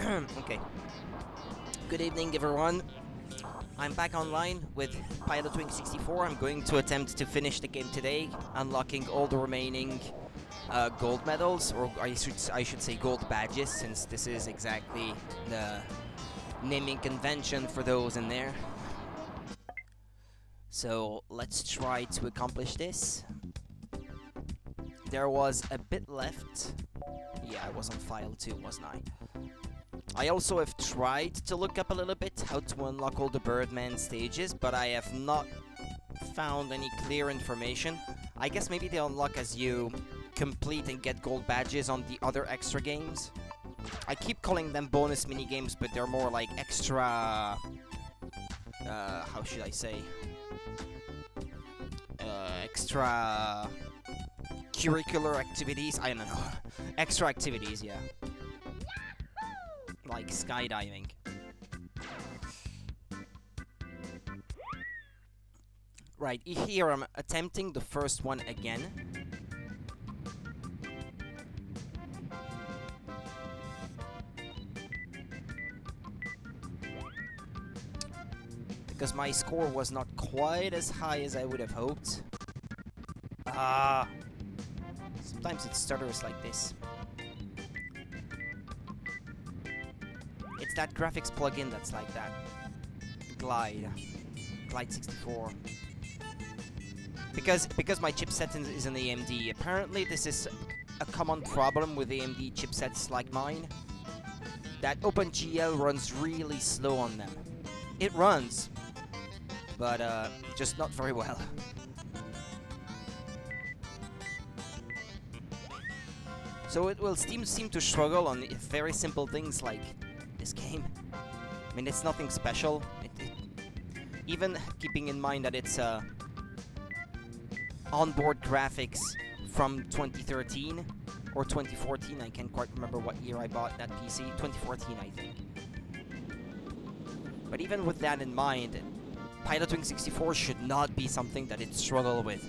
Okay. Good evening, everyone. I'm back online with Pilotwings 64. I'm going to attempt to finish the game today, unlocking all the remaining gold medals, or I should say gold badges, since this is exactly the naming convention for those in there. So let's try to accomplish this. There was a bit left. Yeah, I was on file too, wasn't I? I also have tried to look up a little bit how to unlock all the Birdman stages, but I have not found any clear information. I guess maybe they unlock as you complete and get gold badges on the other extra games. I keep calling them bonus mini games, but they're more like extra... how should I say? Extra... curricular activities? I don't know. Extra activities, yeah. Like skydiving. Right, here I'm attempting the first one again. Because my score was not quite as high as I would have hoped. Sometimes it stutters like this. It's that graphics plugin that's like that. Glide 64. Because my chipset is an AMD. Apparently this is a common problem with AMD chipsets like mine. That OpenGL runs really slow on them. It runs, but just not very well. So it will seem to struggle on very simple things like this game. I mean, it's nothing special. Even keeping in mind that it's onboard graphics from 2013 or 2014. I can't quite remember what year I bought that PC. 2014, I think. But even with that in mind, Pilotwings 64 should not be something that it struggle with.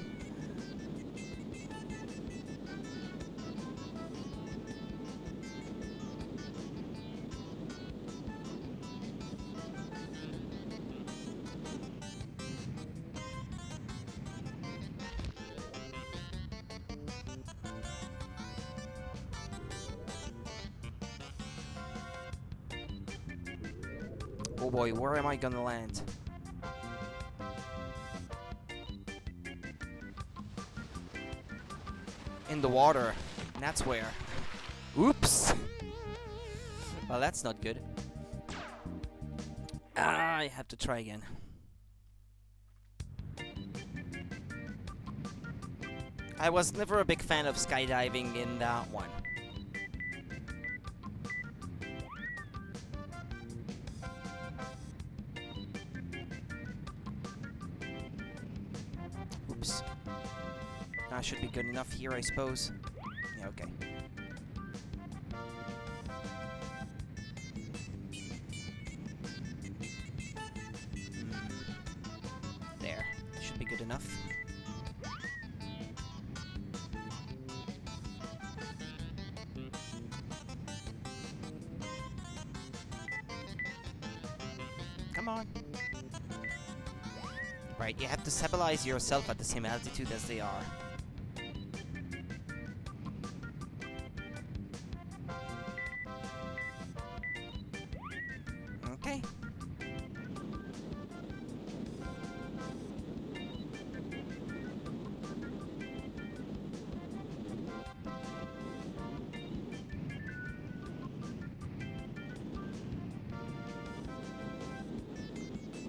Oh boy, where am I gonna land? In the water. And that's where. Oops! Well, that's not good. I have to try again. I was never a big fan of skydiving in that one. Oops. That should be good enough here, I suppose. Yeah, okay. There. Should be good enough. Come on. Right, you have to stabilize yourself at the same altitude as they are. Okay.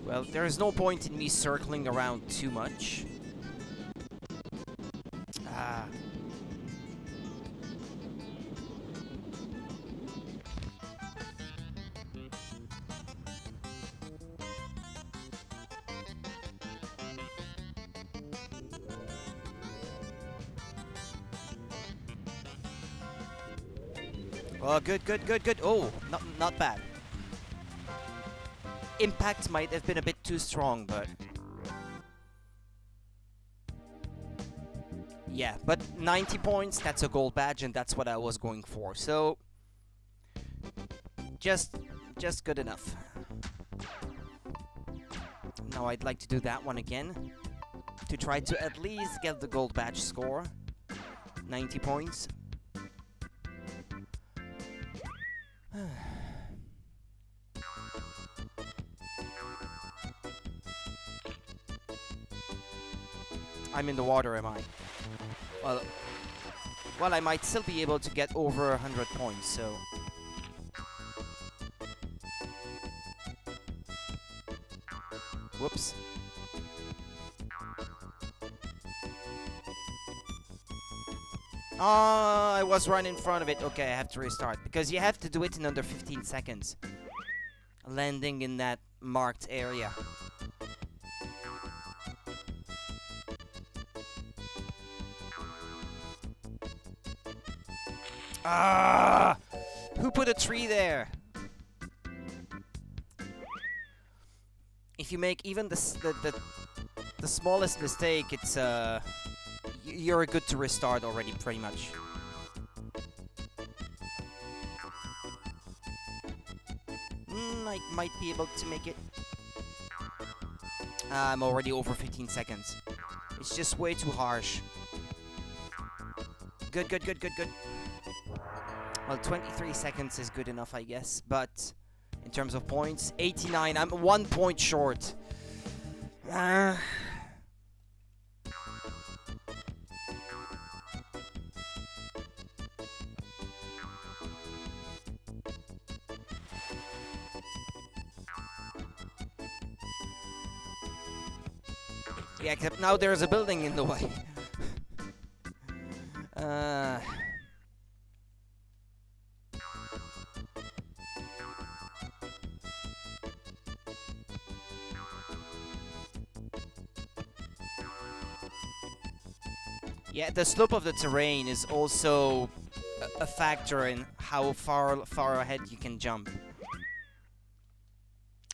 Well, there is no point in me circling around too much. Oh, good. Oh, not bad. Impact might have been a bit too strong, but... Yeah, but 90 points, that's a gold badge, and that's what I was going for. So, just good enough. Now I'd like to do that one again, to try to at least get the gold badge score. 90 points. I'm in the water, am I? Well, I might still be able to get over 100 points, so... Whoops. I was right in front of it. Okay, I have to restart. Because you have to do it in under 15 seconds. Landing in that marked area. Ah! Who put a tree there? If you make even the smallest mistake, it's you're good to restart already, pretty much. I might be able to make it. I'm already over 15 seconds. It's just way too harsh. Good, good, good, good, good. Well, 23 seconds is good enough, I guess, but in terms of points, 89. I'm 1 point short. Yeah, except now there's a building in the way. Yeah, the slope of the terrain is also a factor in how far ahead you can jump.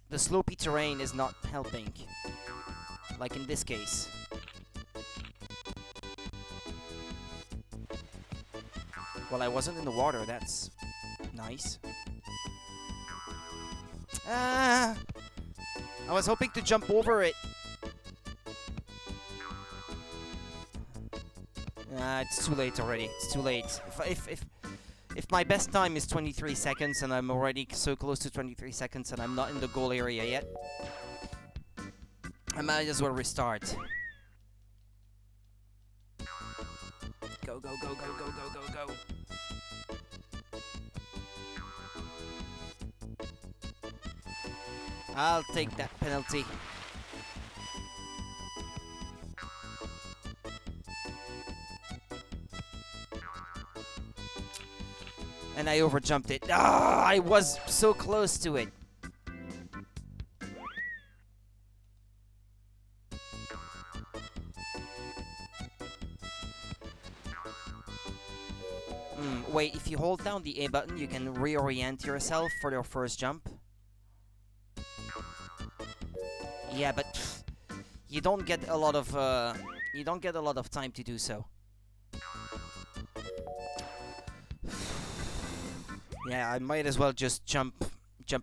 The slopey terrain is not helping, like in this case. Well, I wasn't in the water, that's nice. I was hoping to jump over it. It's too late already. It's too late. If my best time is 23 seconds and I'm already so close to 23 seconds and I'm not in the goal area yet, I might as well restart. Go, go, go, go, go, go, go, go. I'll take that penalty. And I overjumped it. Ah, I was so close to it. Wait, if you hold down the A button, you can reorient yourself for your first jump. Yeah, but you don't get a lot of time to do so. Yeah, I might as well just jump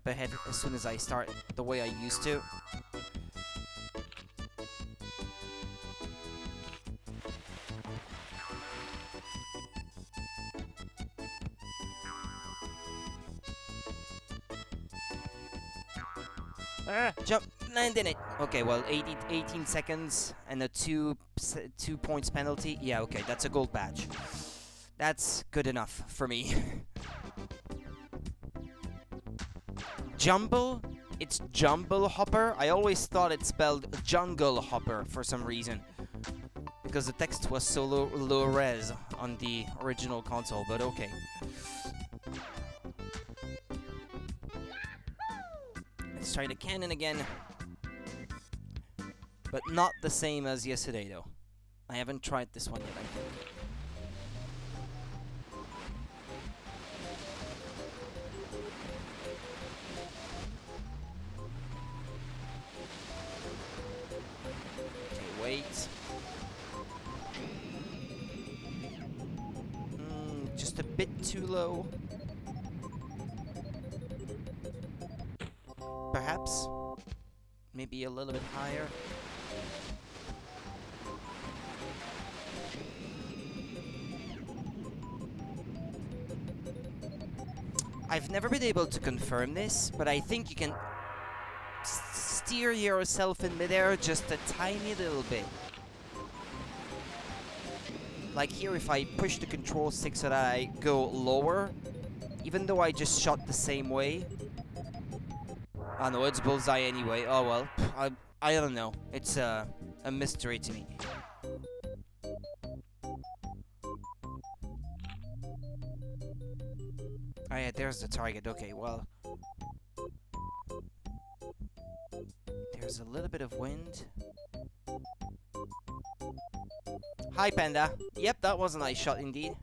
ahead as soon as I start the way I used to. Jump, land in it. Okay, well, 18 seconds and a 2 points penalty. Yeah, okay, that's a gold badge. That's good enough for me. Jumble? It's Jumble Hopper? I always thought it spelled Jungle Hopper for some reason. Because the text was so low res on the original console, but okay. Let's try the cannon again. But not the same as yesterday, though. I haven't tried this one yet, I think. Wait. Just a bit too low. perhaps. Maybe a little bit higher. I've never been able to confirm this, but I think you can steer yourself in midair just a tiny little bit. Like here, if I push the control stick so that I go lower, even though I just shot the same way. I know it's bullseye anyway. Oh well, I don't know. It's a mystery to me. Oh yeah, there's the target. Okay, well. There's a little bit of wind. Hi, Panda. Yep, that was a nice shot indeed.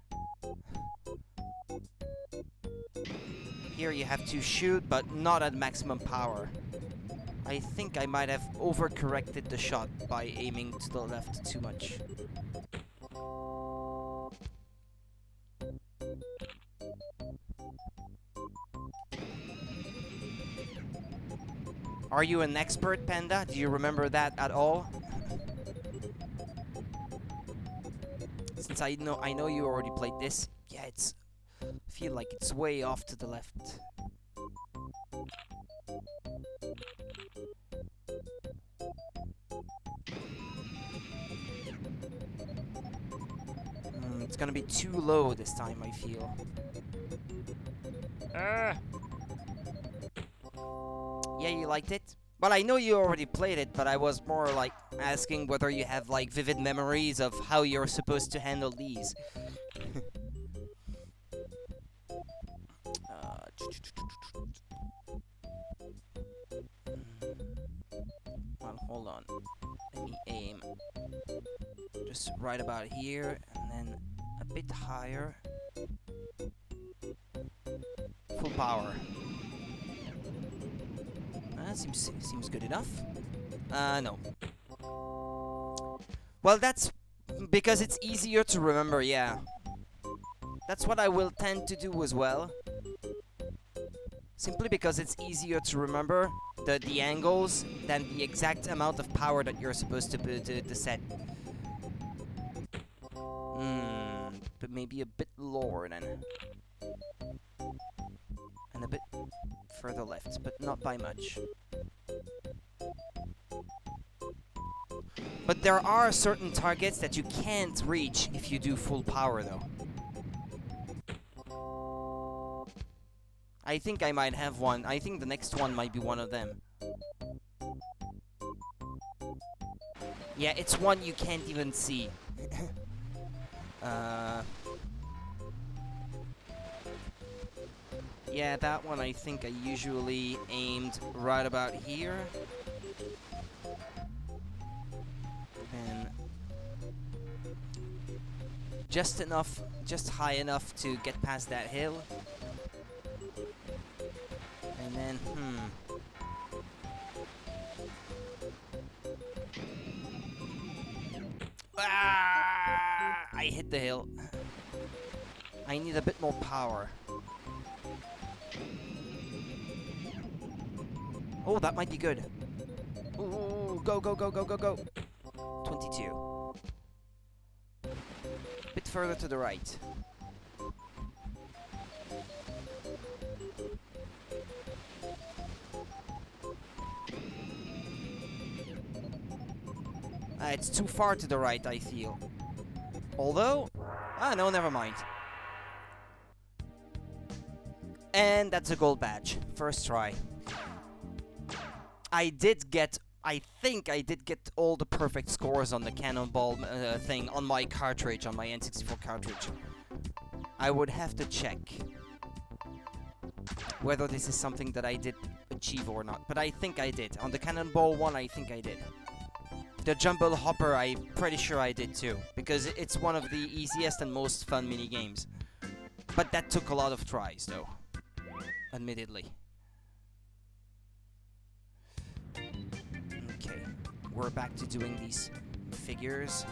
Here you have to shoot, but not at maximum power. I think I might have overcorrected the shot by aiming to the left too much. Are you an expert, Panda? Do you remember that at all? Since I know you already played this. Yeah, I feel like it's way off to the left. It's gonna be too low this time, I feel. Yeah, you liked it? Well, I know you already played it, but I was more like asking whether you have like vivid memories of how you're supposed to handle these. Well, hold on. Let me aim. Just right about here, and then a bit higher. Full power. Seems good enough. No. Well, that's because it's easier to remember, yeah. That's what I will tend to do as well. Simply because it's easier to remember the angles than the exact amount of power that you're supposed to set. But maybe a bit lower then. And a bit further left, but not by much. But there are certain targets that you can't reach if you do full power, though. I think I might have one. I think the next one might be one of them. Yeah, it's one you can't even see. Yeah, that one I think I usually aimed right about here. And just enough, just high enough to get past that hill. And then, I hit the hill. I need a bit more power. Oh, that might be good. Ooh, go, go, go, go, go, go. 22. Bit further to the right. It's too far to the right, I feel. Although... no, never mind. And that's a gold badge. First try. I think I did get all the perfect scores on the cannonball thing on my cartridge, on my N64 cartridge. I would have to check whether this is something that I did achieve or not. But I think I did. On the cannonball one, I think I did. The jumble hopper, I'm pretty sure I did too, because it's one of the easiest and most fun mini games. But that took a lot of tries, though, admittedly. Okay, we're back to doing these figures.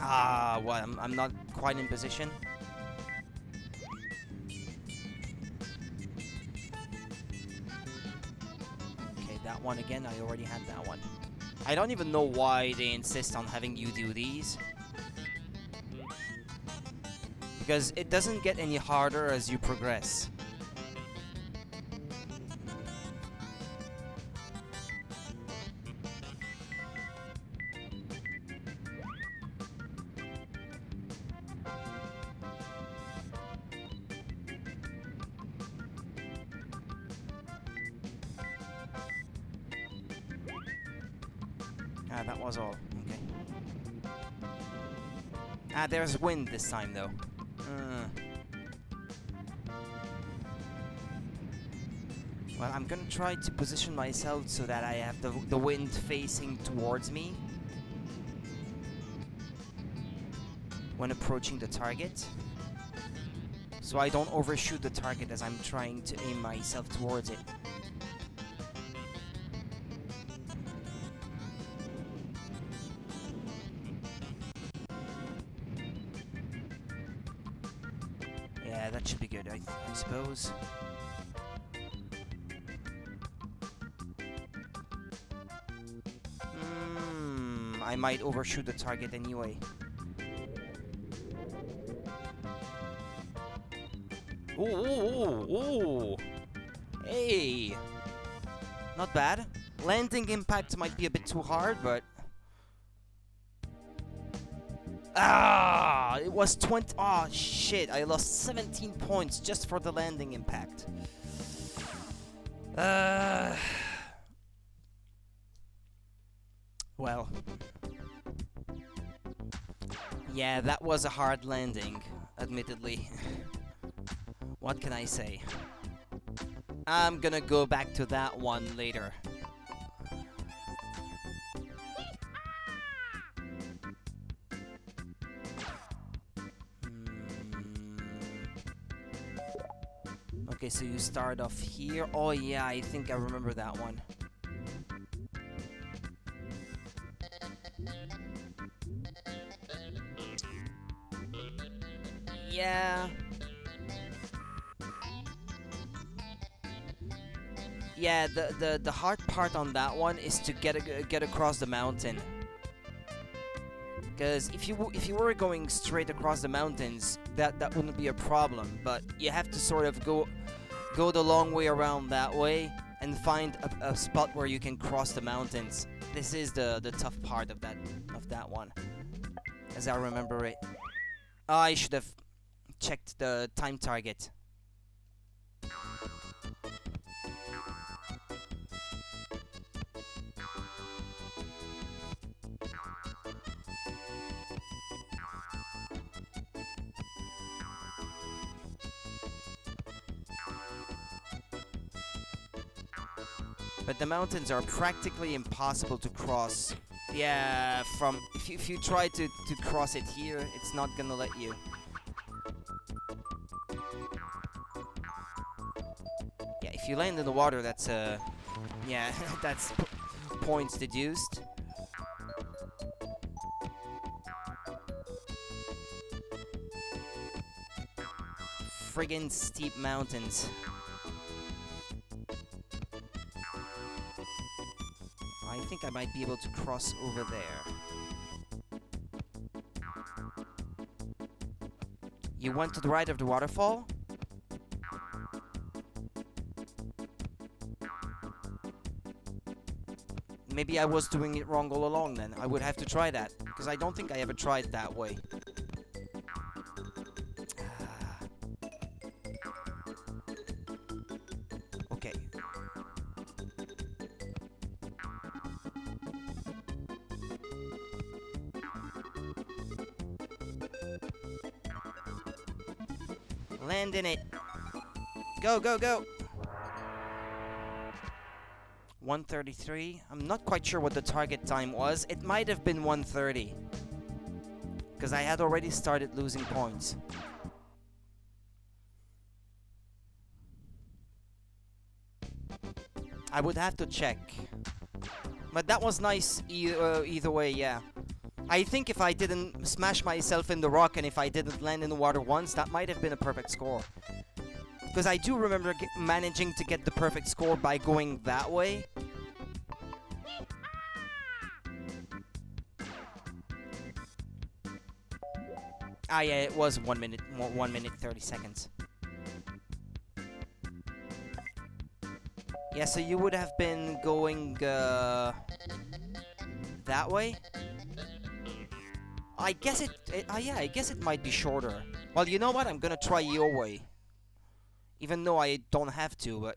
Ah, what? I'm not quite in position. Okay, that one again. I already had that one. I don't even know why they insist on having you do these. Because it doesn't get any harder as you progress. Ah, that was all. Okay. Ah, there's wind this time, though. Well, I'm gonna try to position myself so that I have the wind facing towards me when approaching the target. So I don't overshoot the target as I'm trying to aim myself towards it. Yeah, that should be good, I suppose. I might overshoot the target anyway. Ooh, ooh, ooh, ooh. Hey! Not bad. Landing impact might be a bit too hard, but... Ah! It was 20... Oh, shit. I lost 17 points just for the landing impact. Well... Yeah, that was a hard landing, admittedly. What can I say? I'm gonna go back to that one later. Okay, so you start off here. Oh yeah, I think I remember that one. Yeah. Yeah, the hard part on that one is to get across the mountain. Because if you were going straight across the mountains, that wouldn't be a problem. But you have to sort of go the long way around that way and find a spot where you can cross the mountains. This is the tough part of that one, as I remember it. Oh, I should have checked the time target. But the mountains are practically impossible to cross. Yeah, if you try to cross it here, it's not gonna let you. Yeah, if you land in the water, that's yeah, that's points deduced. Friggin' steep mountains. I think I might be able to cross over there. You went to the right of the waterfall? Maybe I was doing it wrong all along then. I would have to try that, because I don't think I ever tried that way. Okay. Land in it. Go, go, go. 1:33. I'm not quite sure what the target time was. It might have been 1:30. Because I had already started losing points. I would have to check. But that was nice either way, yeah. I think if I didn't smash myself in the rock and if I didn't land in the water once, that might have been a perfect score. Because I do remember managing to get the perfect score by going that way. Ah, yeah, it was 1 minute, 1 minute 30 seconds. Yeah, so you would have been going that way. I guess yeah, I guess it might be shorter. Well, you know what? I'm gonna try your way, even though I don't have to. But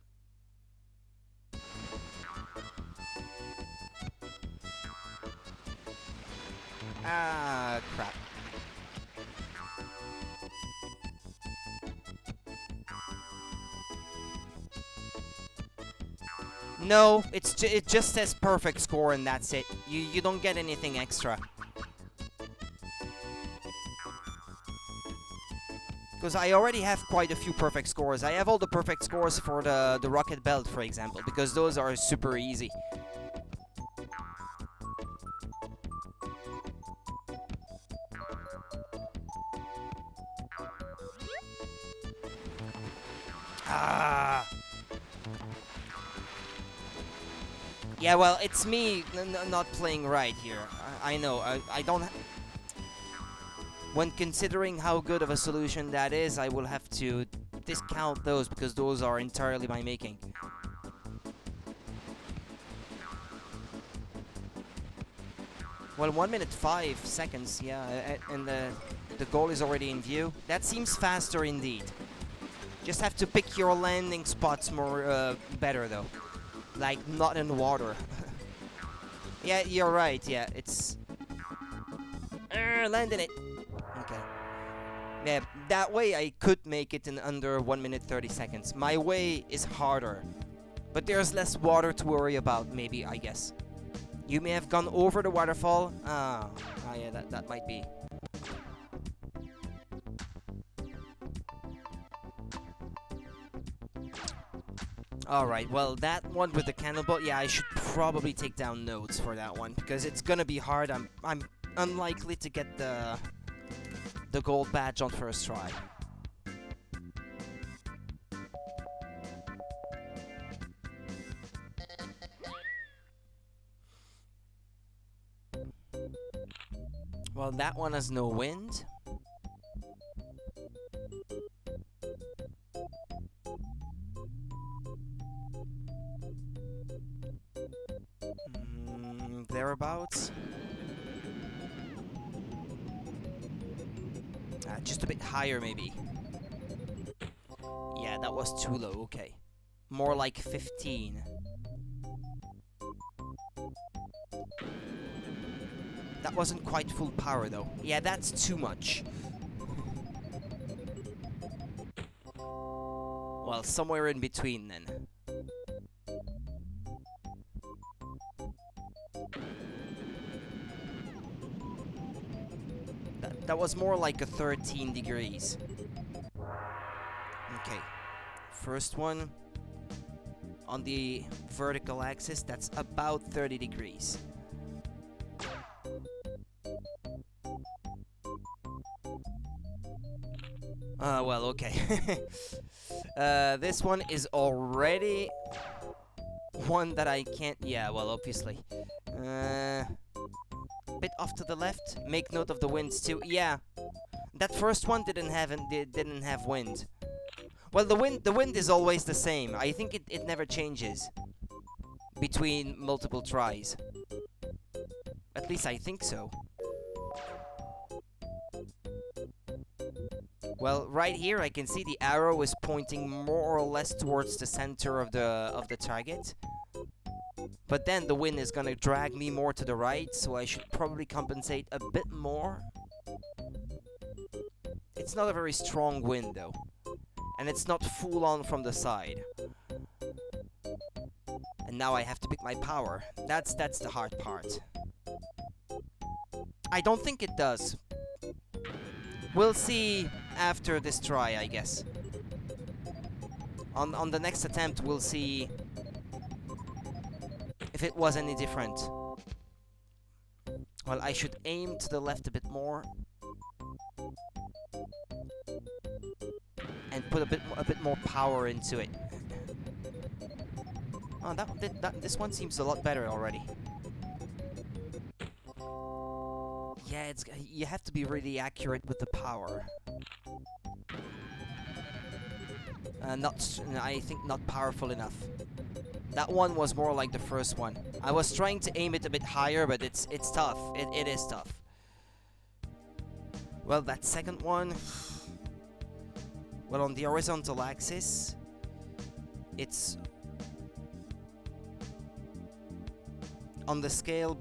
ah, crap. No, it just says perfect score and that's it. You don't get anything extra. Because I already have quite a few perfect scores. I have all the perfect scores for the rocket belt, for example, because those are super easy. Ah. Yeah, well, it's me not playing right here. I know. I don't. When considering how good of a solution that is, I will have to discount those because those are entirely my making. Well, 1 minute 5 seconds, yeah, and the goal is already in view. That seems faster indeed. Just have to pick your landing spots more better though, like not in the water. Yeah, you're right. Yeah, it's landing it. Okay. Yeah, that way I could make it in under 1 minute 30 seconds. My way is harder, but there's less water to worry about. Maybe, I guess. You may have gone over the waterfall. Yeah, that might be. Alright, well, that one with the cannonball, yeah, I should probably take down notes for that one, because it's gonna be hard. I'm unlikely to get the gold badge on first try. Well, that one has no wind. Thereabouts. Just a bit higher, maybe. Yeah, that was too low, okay. More like 15. That wasn't quite full power, though. Yeah, that's too much. Well, somewhere in between, then. That was more like a 13 degrees. Okay. First one. On the vertical axis, that's about 30 degrees. Well, okay. This one is already one that I can't... Yeah, well, obviously. Bit off to the left. Make note of the winds too. Yeah, that first one didn't have wind. Well, the wind is always the same. I think it never changes between multiple tries. At least I think so. Well, right here I can see the arrow is pointing more or less towards the center of the target. But then the wind is gonna drag me more to the right, so I should probably compensate a bit more. It's not a very strong wind though. And it's not full on from the side. And now I have to pick my power. That's the hard part. I don't think it does. We'll see after this try, I guess. On the next attempt, we'll see if it was any different. Well, I should aim to the left a bit more. And put a bit more power into it. Oh, this one seems a lot better already. Yeah, you have to be really accurate with the power. I think not powerful enough. That one was more like the first one. I was trying to aim it a bit higher, but it's tough. It is tough. Well, that second one... Well, on the horizontal axis, it's... On the scale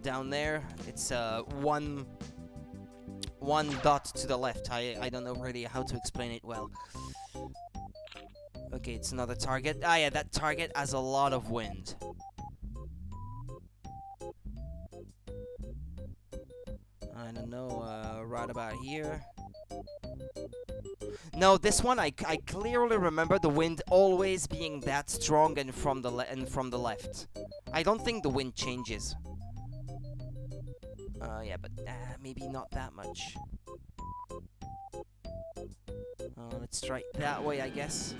down there, it's one dot to the left. I don't know really how to explain it well. Okay, it's another target. Ah, yeah, that target has a lot of wind. I don't know, right about here. No, this one I clearly remember the wind always being that strong and from the left. I don't think the wind changes. Yeah, but maybe not that much. Let's try that way, I guess.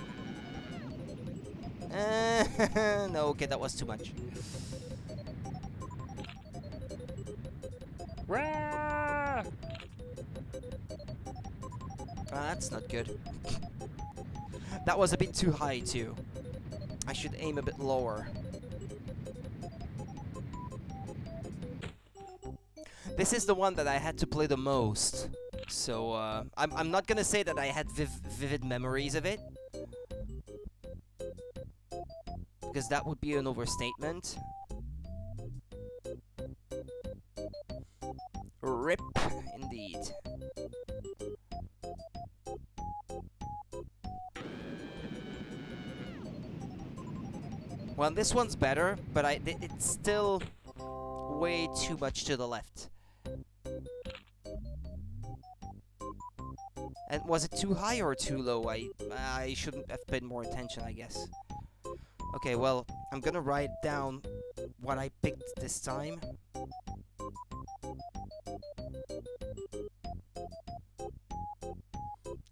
No, okay, that was too much. Rah! That's not good. That was a bit too high, too. I should aim a bit lower. This is the one that I had to play the most. So, I'm not gonna say that I had vivid memories of it. Because that would be an overstatement. RIP, indeed. Well, this one's better, but it's still way too much to the left. And was it too high or too low? I shouldn't have paid more attention, I guess. Okay, well, I'm gonna write down what I picked this time.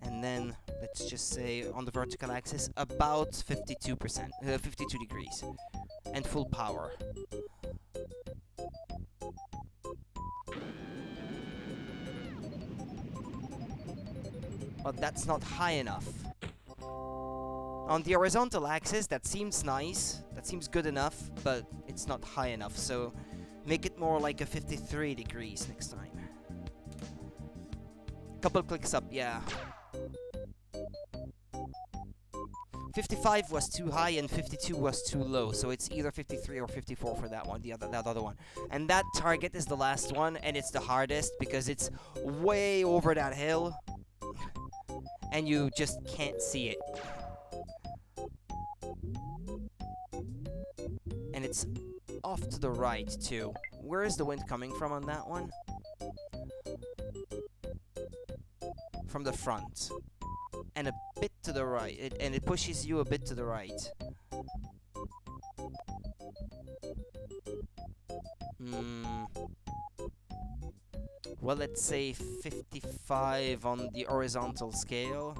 And then, let's just say, on the vertical axis, about 52%, 52 degrees. And full power. But that's not high enough. On the horizontal axis, that seems nice. That seems good enough, but it's not high enough. So make it more like a 53 degrees next time. Couple clicks up, yeah. 55 was too high and 52 was too low, so it's either 53 or 54 for that one, that other one. And that target is the last one, and it's the hardest because it's way over that hill, and you just can't see it. And it's off to the right, too. Where is the wind coming from on that one? From the front. And a bit to the right. And it pushes you a bit to the right. Well, let's say 55 on the horizontal scale.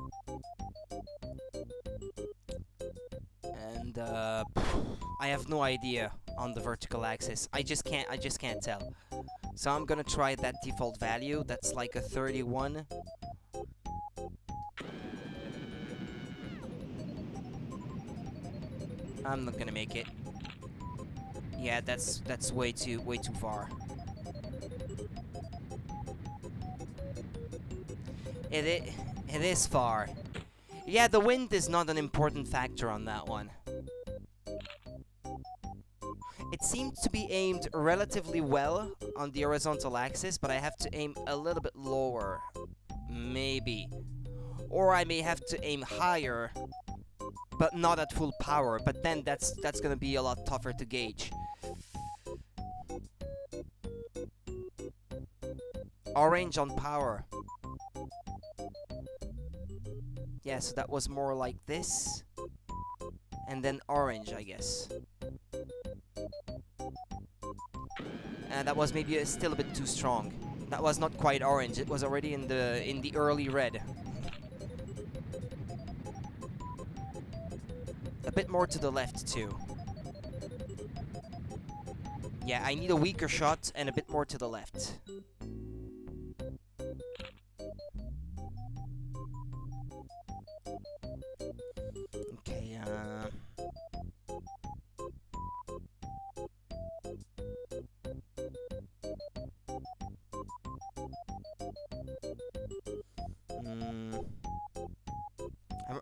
And I have no idea on the vertical axis. I just can't tell. So I'm gonna try that default value. That's like a 31. I'm not gonna make it. Yeah, that's way too far. It is far. Yeah, the wind is not an important factor on that one. It seems to be aimed relatively well on the horizontal axis, but I have to aim a little bit lower. Maybe. Or I may have to aim higher, but not at full power. But then that's gonna be a lot tougher to gauge. Orange on power. Yeah, so that was more like this. And then orange, I guess. That was maybe still a bit too strong. That was not quite orange. It was already in the early red. A bit more to the left too. Yeah, I need a weaker shot and a bit more to the left. Okay,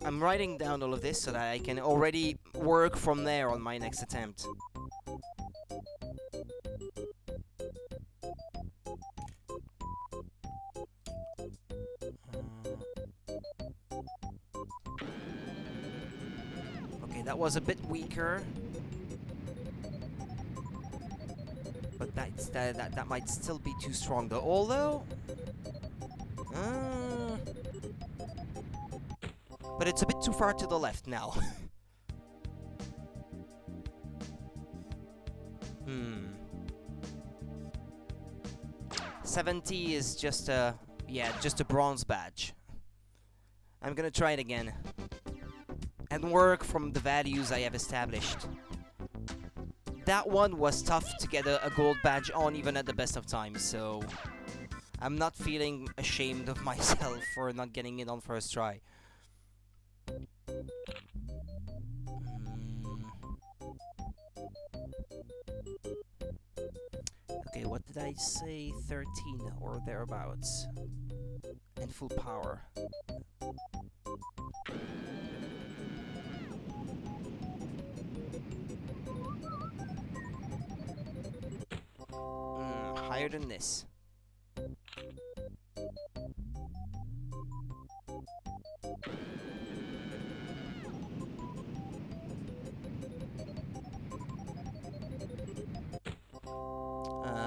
I'm writing down all of this so that I can already work from there on my next attempt. Okay, that was a bit weaker. But that might still be too strong though. Although... but it's a bit too far to the left now. 70 is just a... yeah, just a bronze badge. I'm gonna try it again. And work from the values I have established. That one was tough to get a gold badge on even at the best of times, so... I'm not feeling ashamed of myself for not getting it on first try. Okay, what did I say? 13 or thereabouts. And full power. Higher than this.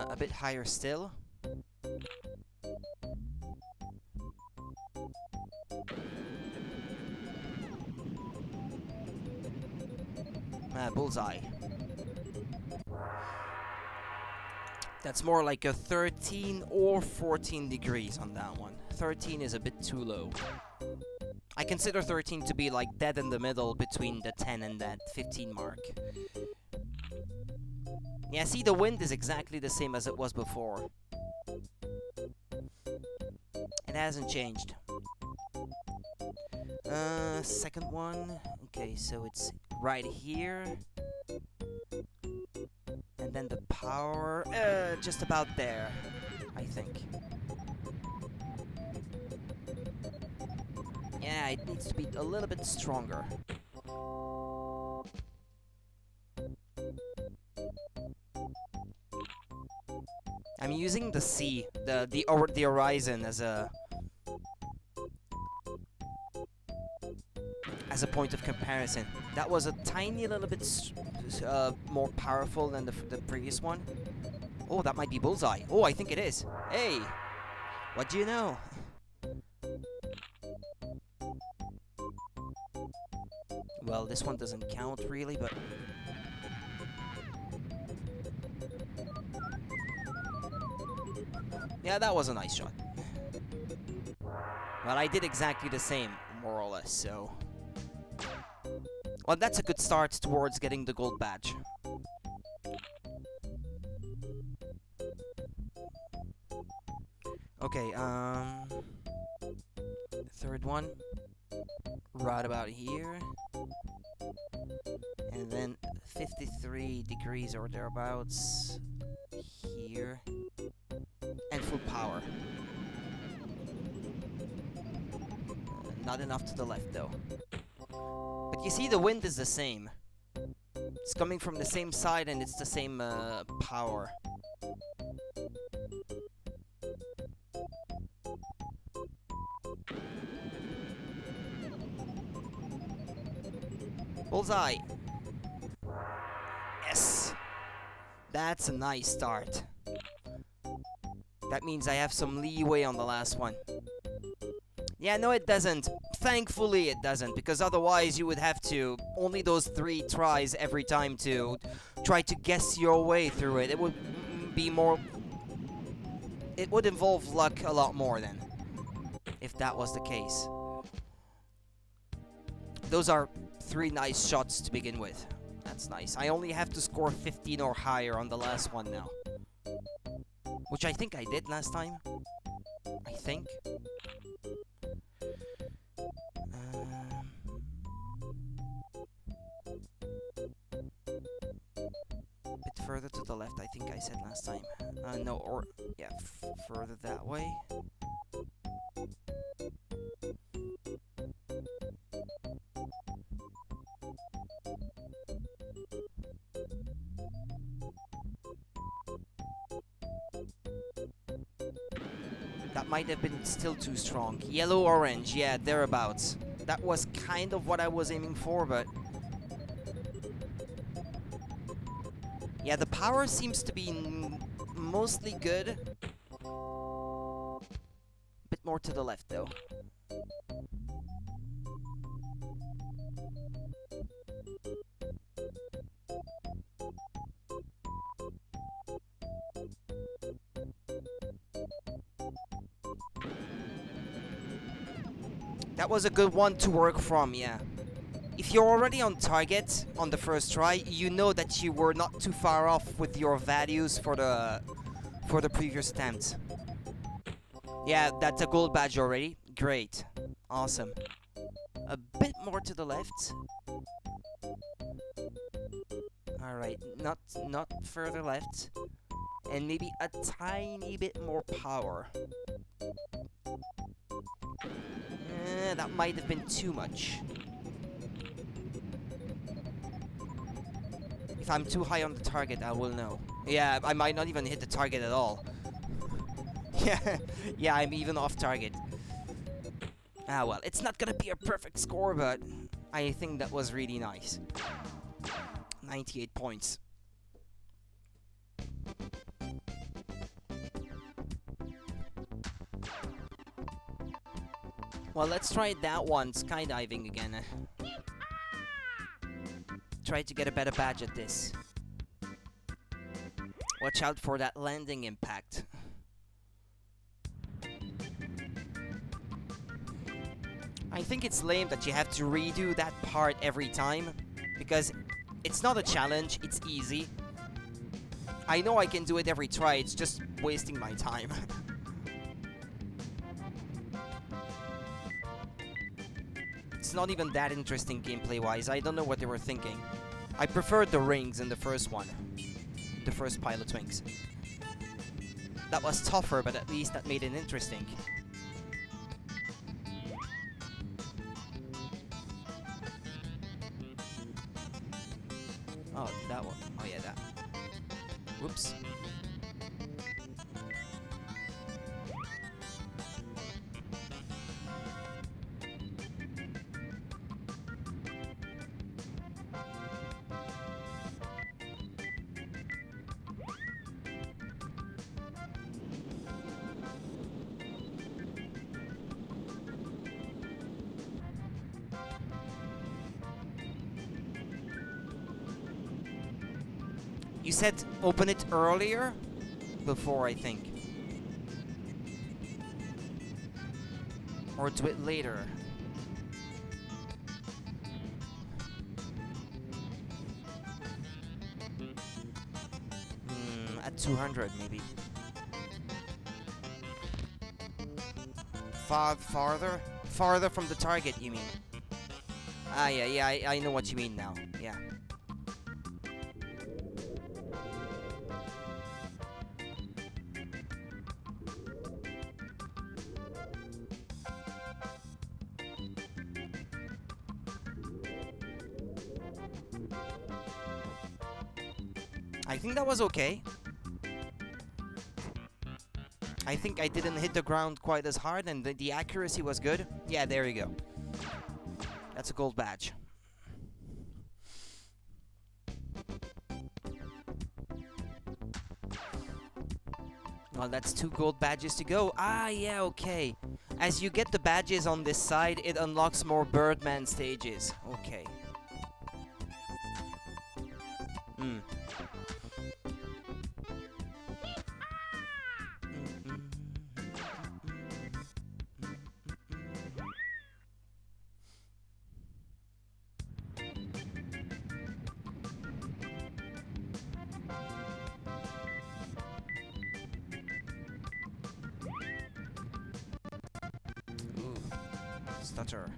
A bit higher still. Bullseye. That's more like a 13 or 14 degrees on that one. 13 is a bit too low. I consider 13 to be like dead in the middle between the 10 and that 15 mark. Yeah, see, the wind is exactly the same as it was before. It hasn't changed. Second one. Okay, so it's right here. And then the power, just about there, I think. Yeah, it needs to be a little bit stronger. I'm using the sea, the horizon as a point of comparison. That was a tiny little bit more powerful than the previous one. Oh, that might be bullseye. Oh, I think it is. Hey, what do you know? Well, this one doesn't count really, but... yeah, that was a nice shot. Well, I did exactly the same, more or less, so... well, that's a good start towards getting the gold badge. Okay, third one. Right about here. And then 53 degrees or thereabouts here. And full power. Not enough to the left though. But you see, the wind is the same. It's coming from the same side and it's the same power. Bullseye! Yes! That's a nice start. That means I have some leeway on the last one. Yeah, no it doesn't. Thankfully it doesn't, because otherwise you would have to only those 3 tries every time to try to guess your way through it. It would be more... It would involve luck a lot more then, if that was the case. Those are 3 nice shots to begin with. That's nice. I only have to score 15 or higher on the last one now. Which I think I did last time. I think. Bit further to the left, I think I said last time. No, or... Yeah, further that way. That might have been still too strong. Yellow-orange, yeah, thereabouts. That was kind of what I was aiming for, but... Yeah, the power seems to be mostly good. Bit more to the left, though. That was a good one to work from, yeah. If you're already on target on the first try, you know that you were not too far off with your values for the previous attempt. Yeah, that's a gold badge already. Great. Awesome. A bit more to the left. Alright, not further left. And maybe a tiny bit more power. That might have been too much. If I'm too high on the target, I will know. Yeah, I might not even hit the target at all. Yeah, I'm even off target. Ah, well, it's not gonna be a perfect score, but I think that was really nice. 98 points. Well, let's try that one, skydiving again. Try to get a better badge at this. Watch out for that landing impact. I think it's lame that you have to redo that part every time, because it's not a challenge, it's easy. I know I can do it every try, it's just wasting my time. It's not even that interesting gameplay-wise. I don't know what they were thinking. I preferred the rings in the first one. The first Pilotwings. That was tougher, but at least that made it interesting. Oh, that one. Oh yeah, that. Whoops. You said open it earlier? Before, I think. Or do it later. At 200, maybe. Farther? Farther from the target, you mean? Ah, yeah, I know what you mean now. Yeah. I think that was okay. I think I didn't hit the ground quite as hard and the accuracy was good. Yeah, there you go. That's a gold badge. Well, that's 2 gold badges to go. Ah, yeah, okay. As you get the badges on this side, it unlocks more Birdman stages. Okay. stutter.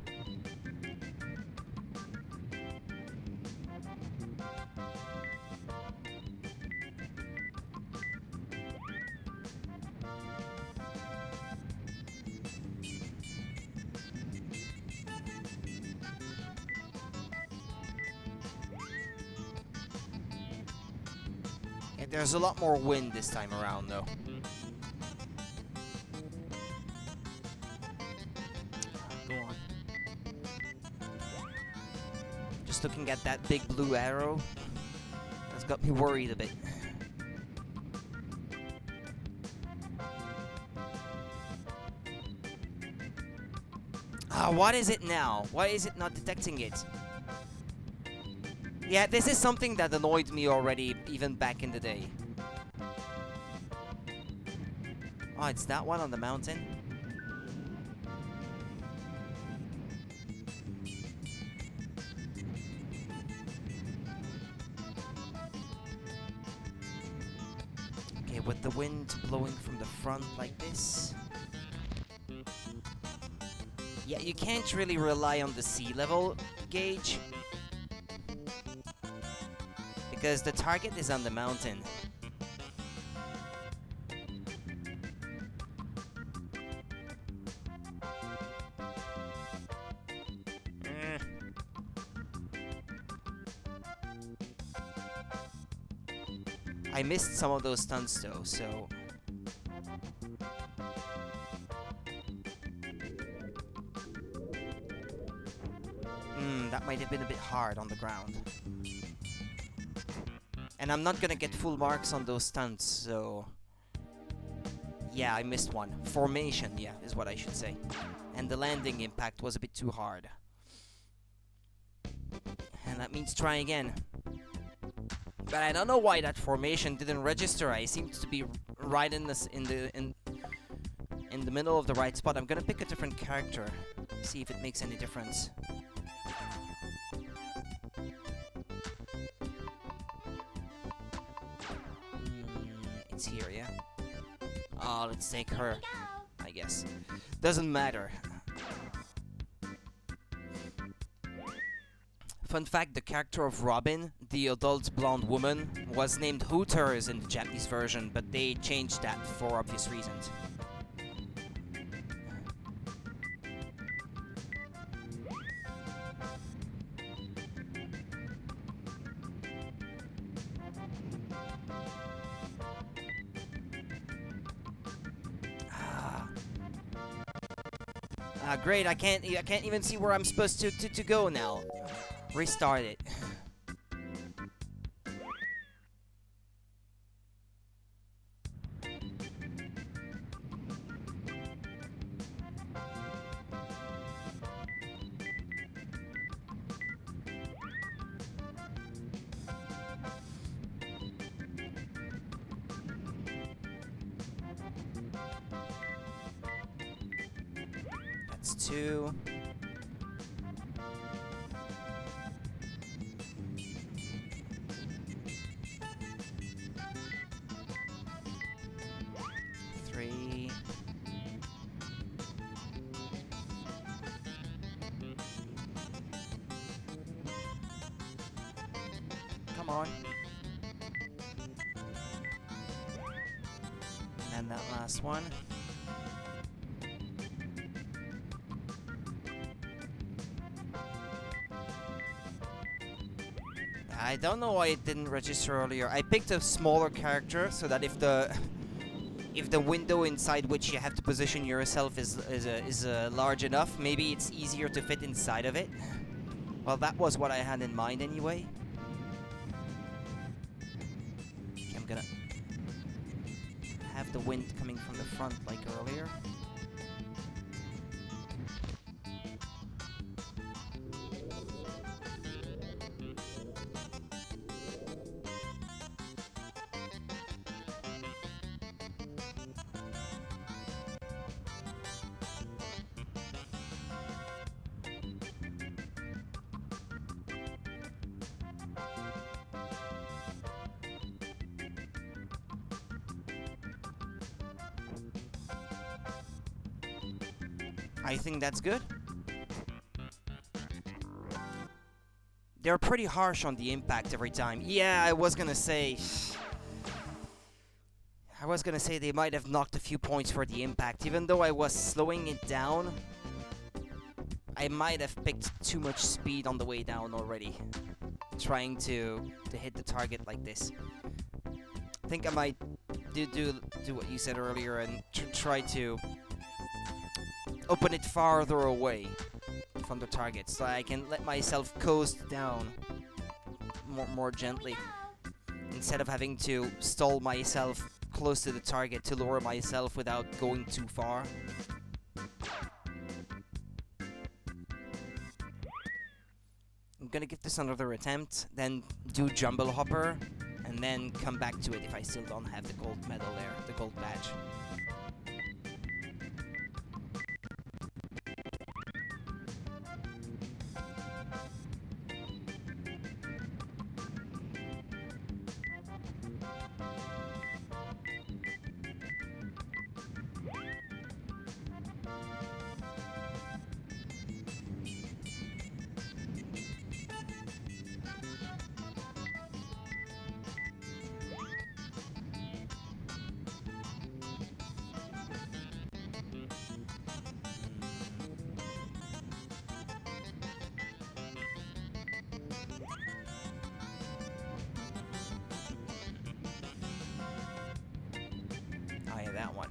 Yeah, there's a lot more wind this time around, though. Go on. Just looking at that big blue arrow, that's got me worried a bit. Ah, what is it now? Why is it not detecting it? Yeah, this is something that annoyed me already, even back in the day. Oh, it's that one on the mountain? Okay, with the wind blowing from the front like this. Yeah, you can't really rely on the sea level gauge, because the target is on the mountain. I missed some of those stunts though, so... that might have been a bit hard on the ground. And I'm not gonna get full marks on those stunts, so... Yeah, I missed one. Formation, yeah, is what I should say. And the landing impact was a bit too hard. And that means try again. But I don't know why that formation didn't register. I seemed to be right in this in the middle of the right spot. I'm gonna pick a different character, see if it makes any difference. It's here, yeah. Let's take her, I guess. Doesn't matter. Fun fact, the character of Robin, the adult blonde woman, was named Hooters in the Japanese version, but they changed that for obvious reasons. Great, I can't even see where I'm supposed to go now. Restart it. That's 2. Come on. And that last one. I don't know why it didn't register earlier. I picked a smaller character so that if the window inside which you have to position yourself is large enough, maybe it's easier to fit inside of it. Well, that was what I had in mind anyway. Okay, I'm gonna have the wind coming from the front like earlier. I think that's good. they're pretty harsh on the impact every time. Yeah, I was gonna say they might have knocked a few points for the impact. Even though I was slowing it down, I might have picked too much speed on the way down already, trying to hit the target like this. I think I might do what you said earlier and try to open it farther away from the target, so I can let myself coast down more gently, instead of having to stall myself close to the target to lower myself without going too far. I'm gonna give this another attempt, then do Jumble Hopper, and then come back to it if I still don't have the gold medal there, the gold badge. That one.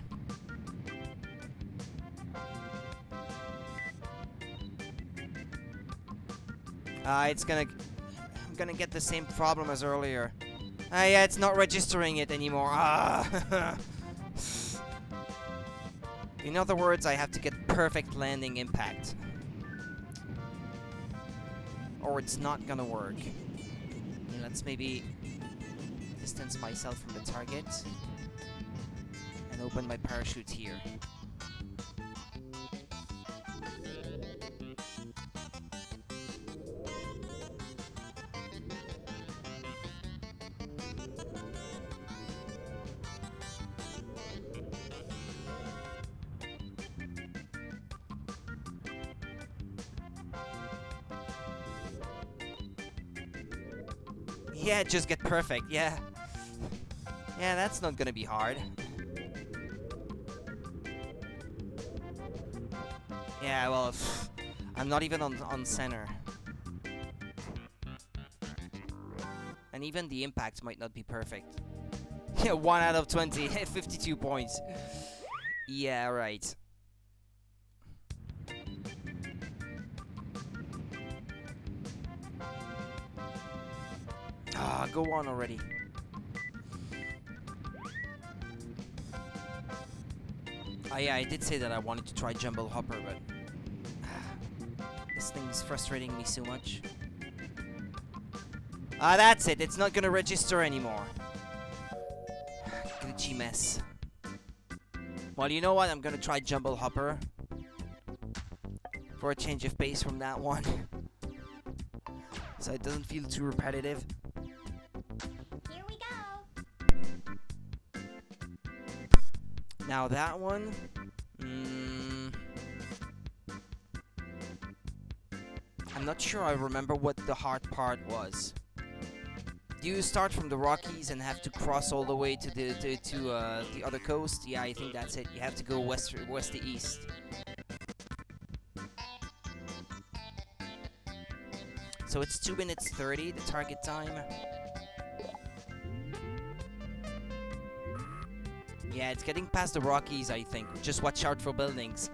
I'm gonna get the same problem as earlier. Yeah, it's not registering it anymore. In other words, I have to get perfect landing impact, or it's not gonna work. Let's maybe distance myself from the target and open my parachute here. Yeah, just get perfect, yeah. Yeah, that's not gonna be hard. Yeah, well, I'm not even on center. And even the impact might not be perfect. Yeah, 1 out of 20, 52 points. Yeah, right. Ah, go on already. Oh yeah, I did say that I wanted to try Jumble Hopper, but this thing's frustrating me so much. Ah, that's it. It's not gonna register anymore. Glitchy mess. Well, you know what? I'm gonna try Jumble Hopper for a change of pace from that one, so it doesn't feel too repetitive. Here we go. Now that one, I'm not sure I remember what the hard part was. Do you start from the Rockies and have to cross all the way to the other coast? Yeah, I think that's it. You have to go west to east. So it's 2 minutes 30, the target time. Yeah, it's getting past the Rockies, I think. Just watch out for buildings.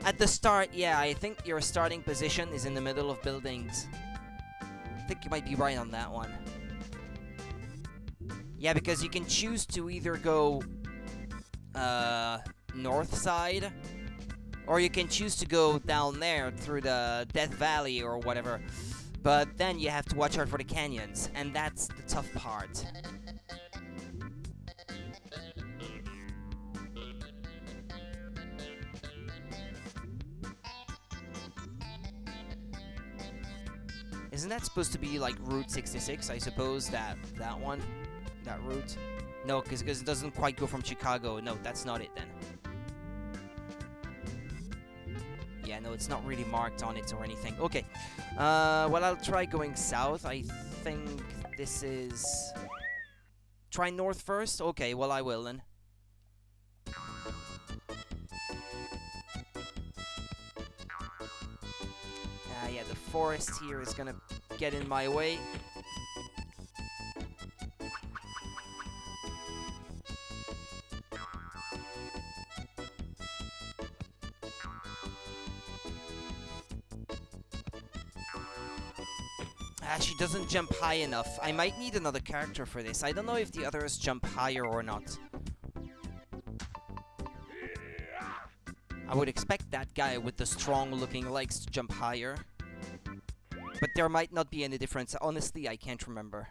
At the start, yeah, I think your starting position is in the middle of buildings. I think you might be right on that one. Yeah, because you can choose to either go north side, or you can choose to go down there through the Death Valley or whatever. But then you have to watch out for the canyons, and that's the tough part. Isn't that supposed to be like Route 66? I suppose that one, that route. No, because it doesn't quite go from Chicago. No, that's not it then. Yeah, no, it's not really marked on it or anything. Okay. Well, I'll try going south. I think this is... Try north first? Okay, well, I will then. Yeah, the forest here is gonna get in my way. She doesn't jump high enough. I might need another character for this. I don't know if the others jump higher or not. I would expect that guy with the strong-looking legs to jump higher. But there might not be any difference. Honestly, I can't remember.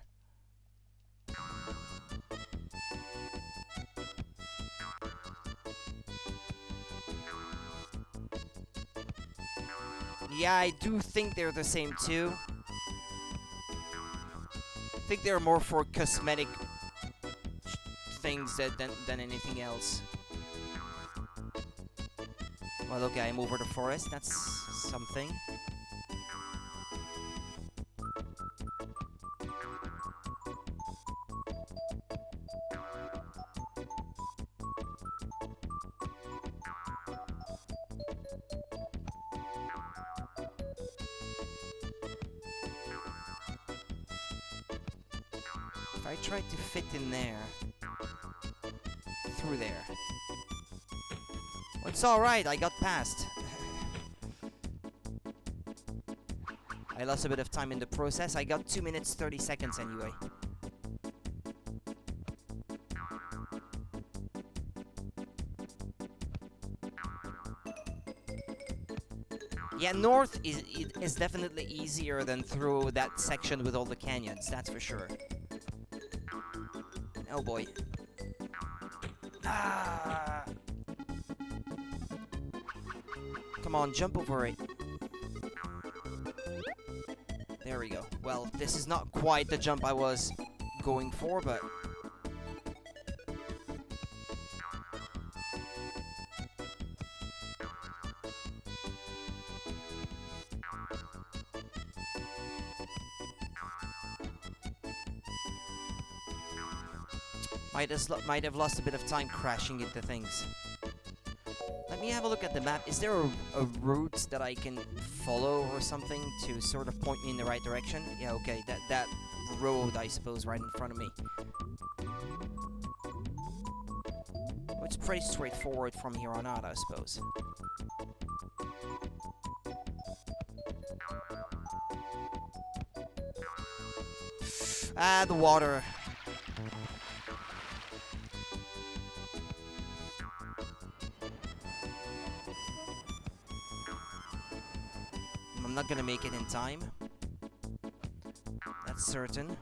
Yeah, I do think they're the same too. I think they're more for cosmetic things than anything else. Well, okay, I'm over the forest. That's something. If I tried to fit in there, through there. Well, it's alright, I got past. I lost a bit of time in the process. I got 2 minutes 30 seconds anyway. Yeah, north is definitely easier than through that section with all the canyons, that's for sure. Oh boy. Ah! Come on, jump over it. There we go. Well, this is not quite the jump I was going for, but... Might have lost a bit of time crashing into things. Let me have a look at the map. Is there a route that I can follow or something to sort of point me in the right direction? Yeah, okay, that road, I suppose, right in front of me. It's pretty straightforward from here on out, I suppose. Ah, the water. I'm not gonna make it in time. That's certain.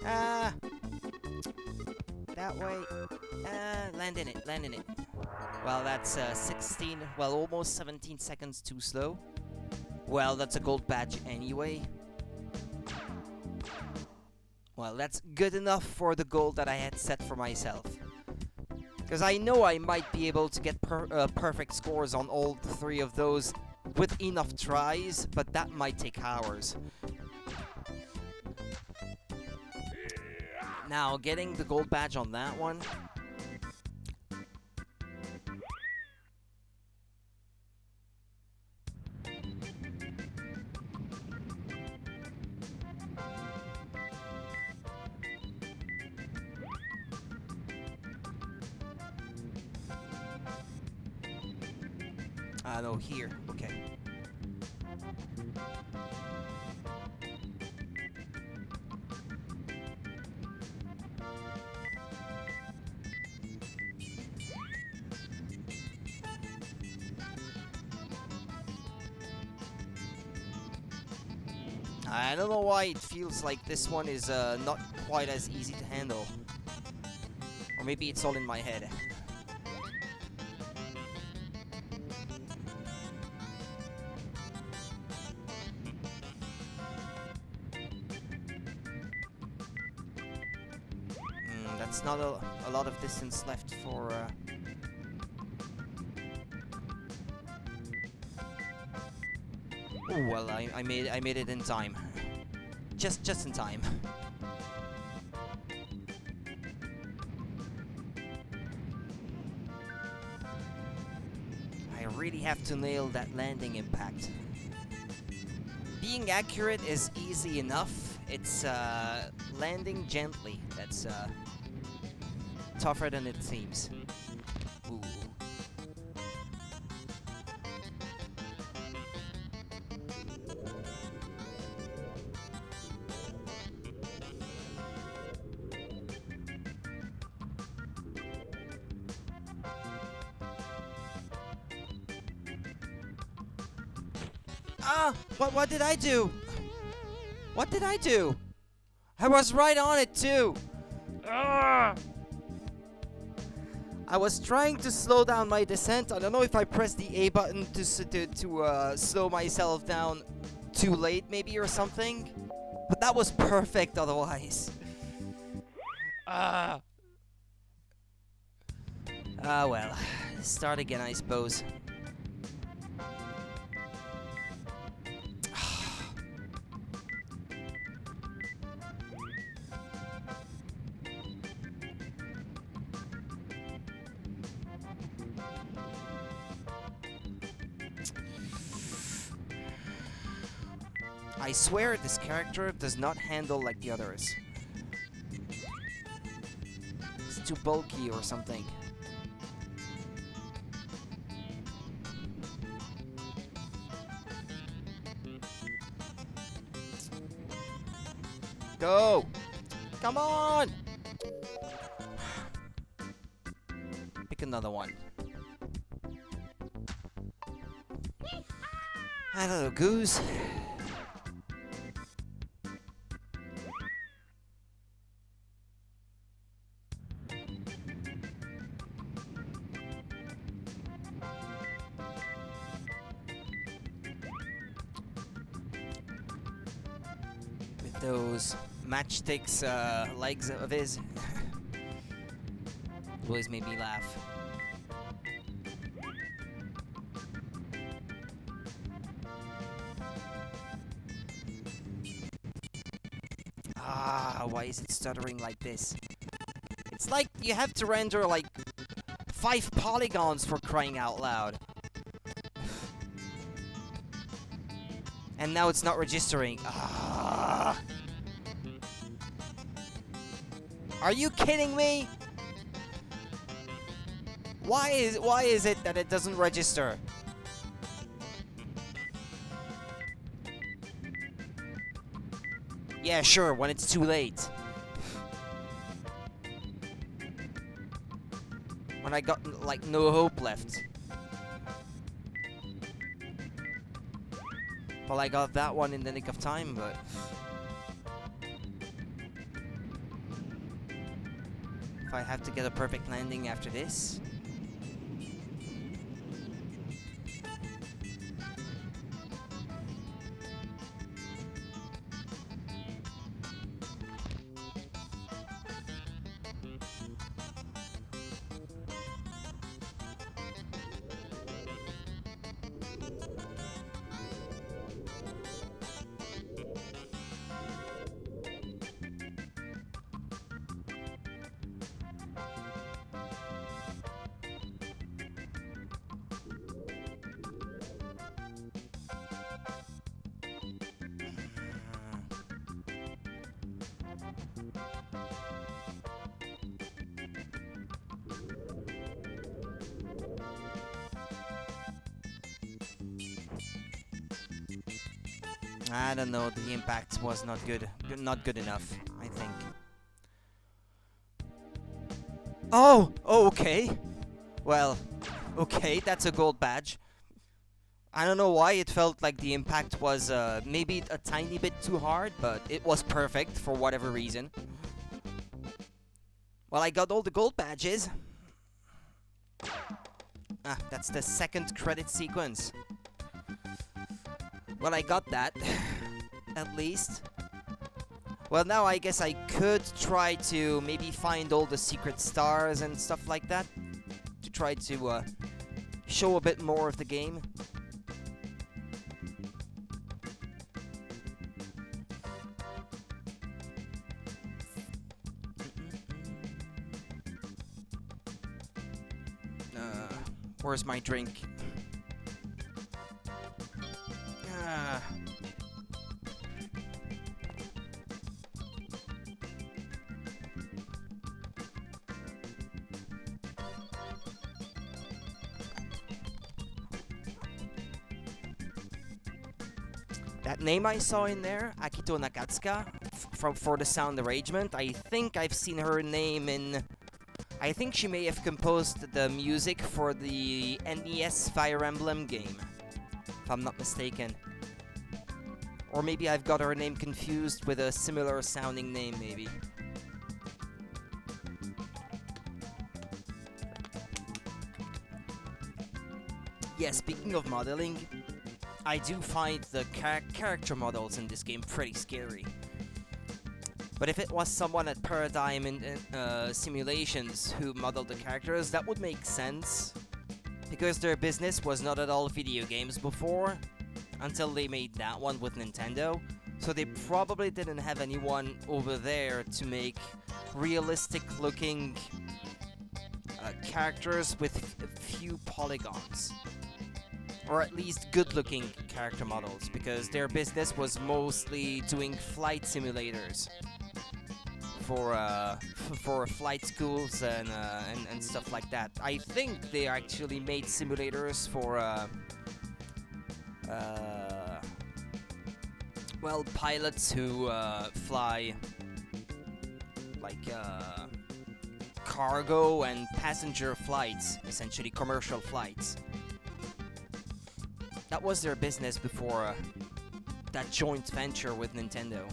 Ah! That way. Land in it, land in it. Well, that's 16, well, almost 17 seconds too slow. Well, that's a gold badge anyway. Well, that's good enough for the goal that I had set for myself. Because I know I might be able to get perfect scores on all three of those with enough tries, but that might take hours. Now, getting the gold badge on that one... no, here. Okay. I don't know why it feels like this one is not quite as easy to handle. Or maybe it's all in my head. That's not a lot of distance left for... Oh, well, I made it in time. Just in time. I really have to nail that landing impact. Being accurate is easy enough. It's landing gently that's tougher than it seems. Ooh. Ah! What did I do? What did I do? I was right on it too! Ah! I was trying to slow down my descent. I don't know if I pressed the A button to slow myself down too late maybe or something. But that was perfect otherwise. Ah! Ah well. Start again I suppose. I swear this character does not handle like the others. It's too bulky or something. Go! Come on! Pick another one. I don't know, Goose. Those matchsticks legs of his always made me laugh. Ah, why is it stuttering like this? It's like you have to render like 5 polygons for crying out loud. And now it's not registering. Ah. Are you kidding me? Why is it that it doesn't register? Yeah, sure, when it's too late. When I got like no hope left. Well, I got that one in the nick of time, but... if I have to get a perfect landing after this... I don't know, the impact was not good enough, I think. Oh, okay. Well, okay, that's a gold badge. I don't know why it felt like the impact was maybe a tiny bit too hard, but it was perfect for whatever reason. Well, I got all the gold badges. Ah, that's the second credit sequence. Well, I got that. At least. Well, now I guess I could try to maybe find all the secret stars and stuff like that. To try to show a bit more of the game. Where's my drink? That name I saw in there, Akito Nakatsuka, for the sound arrangement, I think I've seen her name in... I think she may have composed the music for the NES Fire Emblem game, if I'm not mistaken. Or maybe I've got her name confused with a similar sounding name, maybe. Yeah, speaking of modeling, I do find the character models in this game pretty scary. But if it was someone at Paradigm in Simulations who modeled the characters, that would make sense. Because their business was not at all video games before, until they made that one with Nintendo. So they probably didn't have anyone over there to make realistic looking characters with few polygons. Or at least good looking character models, because their business was mostly doing flight simulators. For flight schools and stuff like that. I think they actually made simulators for well, pilots who fly like cargo and passenger flights, essentially commercial flights. That was their business before that joint venture with Nintendo.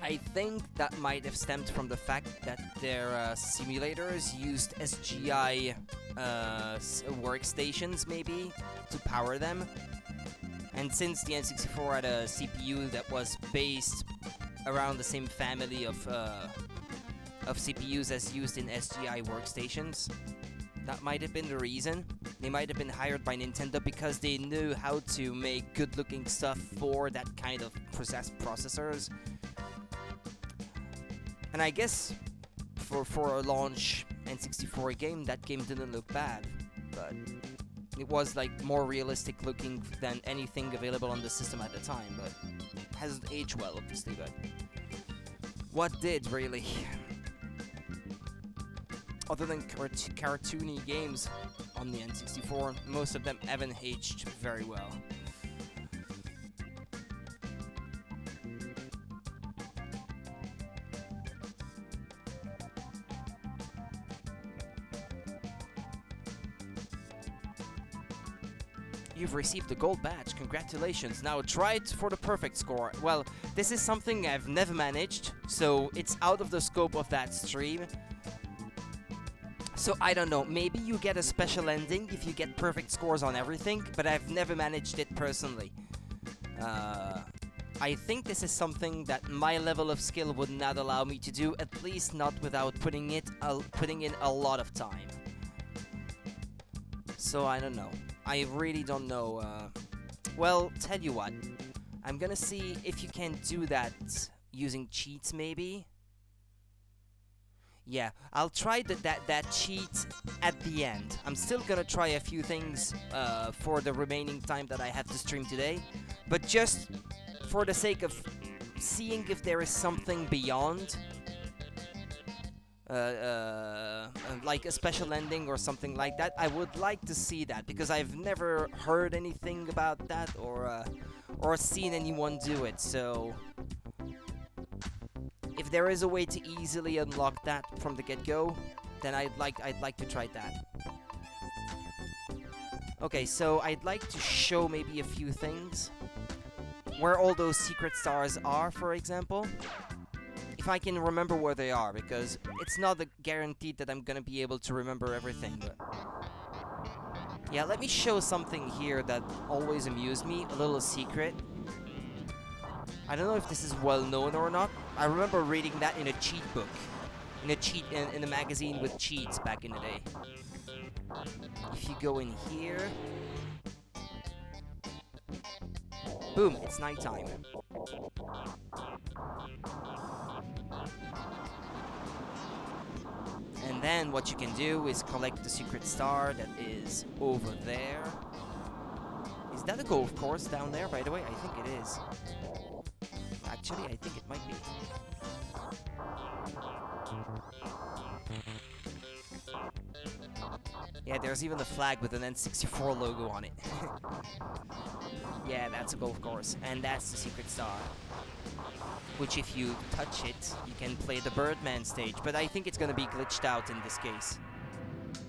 I think that might have stemmed from the fact that their simulators used SGI workstations, maybe, to power them. And since the N64 had a CPU that was based around the same family of CPUs as used in SGI workstations, that might have been the reason. They might have been hired by Nintendo because they knew how to make good-looking stuff for that kind of processors. And I guess for a launch N64 game, that game didn't look bad, but it was like more realistic looking than anything available on the system at the time, but it hasn't aged well, obviously, but what did, really? Other than cartoony games on the N64, most of them haven't aged very well. You've received the gold badge, congratulations. Now try it for the perfect score. Well, this is something I've never managed, so it's out of the scope of that stream. So I don't know, maybe you get a special ending if you get perfect scores on everything, but I've never managed it personally. I think this is something that my level of skill would not allow me to do, at least not without putting in a lot of time. So I don't know. I really don't know. Well, tell you what. I'm gonna see if you can do that using cheats, maybe. Yeah, I'll try that cheat at the end. I'm still gonna try a few things for the remaining time that I have to stream today. But just for the sake of seeing if there is something beyond like a special ending or something like that, I would like to see that, because I've never heard anything about that or seen anyone do it. So if there is a way to easily unlock that from the get-go, then I'd like to try that. Okay, so I'd like to show maybe a few things. Where all those secret stars are, for example. If I can remember where they are, because it's not guaranteed that I'm gonna be able to remember everything, but... Yeah, let me show something here that always amused me, a little secret. I don't know if this is well known or not. I remember reading that in a cheat book. In a magazine with cheats back in the day. If you go in here... Boom, it's nighttime. And then what you can do is collect the secret star that is over there. Is that a golf course down there, by the way? I think it is. Actually, I think it might be. Yeah, there's even the flag with an N64 logo on it. Yeah, that's a golf course. And that's the secret star. Which, if you touch it, you can play the Birdman stage. But I think it's gonna be glitched out in this case.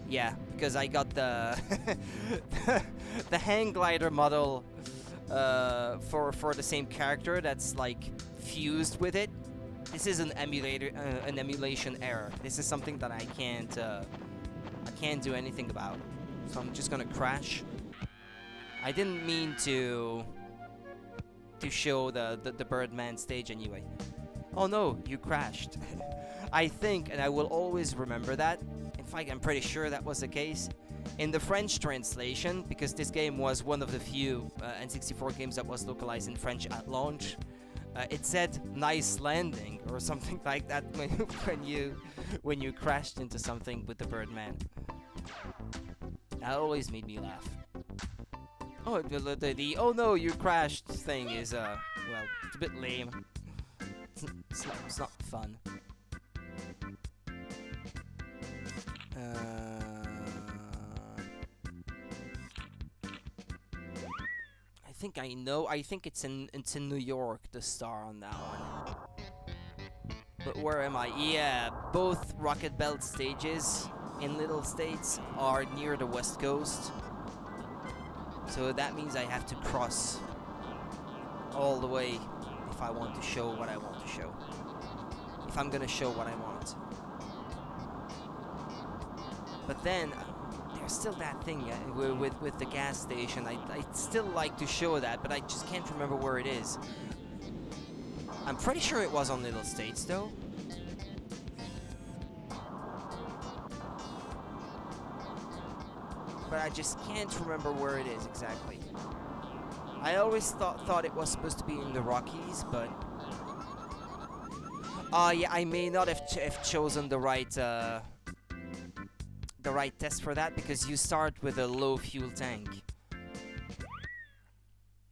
Yeah, because I got the the hang glider model for the same character that's like fused with it. This is an emulation error. This is something that I can't do anything about. So I'm just gonna crash. I didn't mean to show the Birdman stage anyway. Oh no, you crashed. I think, and I will always remember that. In fact, I'm pretty sure that was the case. In the French translation, because this game was one of the few N64 games that was localized in French at launch, it said "nice landing" or something like that when you crashed into something with the Birdman. That always made me laugh. Oh, the "oh no, you crashed" thing is well, it's a bit lame. It's not fun. I think I know. I think it's in New York, the star on that one. But where am I? Yeah, both Rocket Belt stages in little states are near the West Coast. So that means I have to cross all the way if I want to show what I want to show. If I'm gonna show what I want. But then, there's still that thing with the gas station. I'd still like to show that, but I just can't remember where it is. I'm pretty sure it was on Little States, though. But I just can't remember where it is exactly. I always thought it was supposed to be in the Rockies, but... yeah, I may not have chosen the right test for that, because you start with a low fuel tank.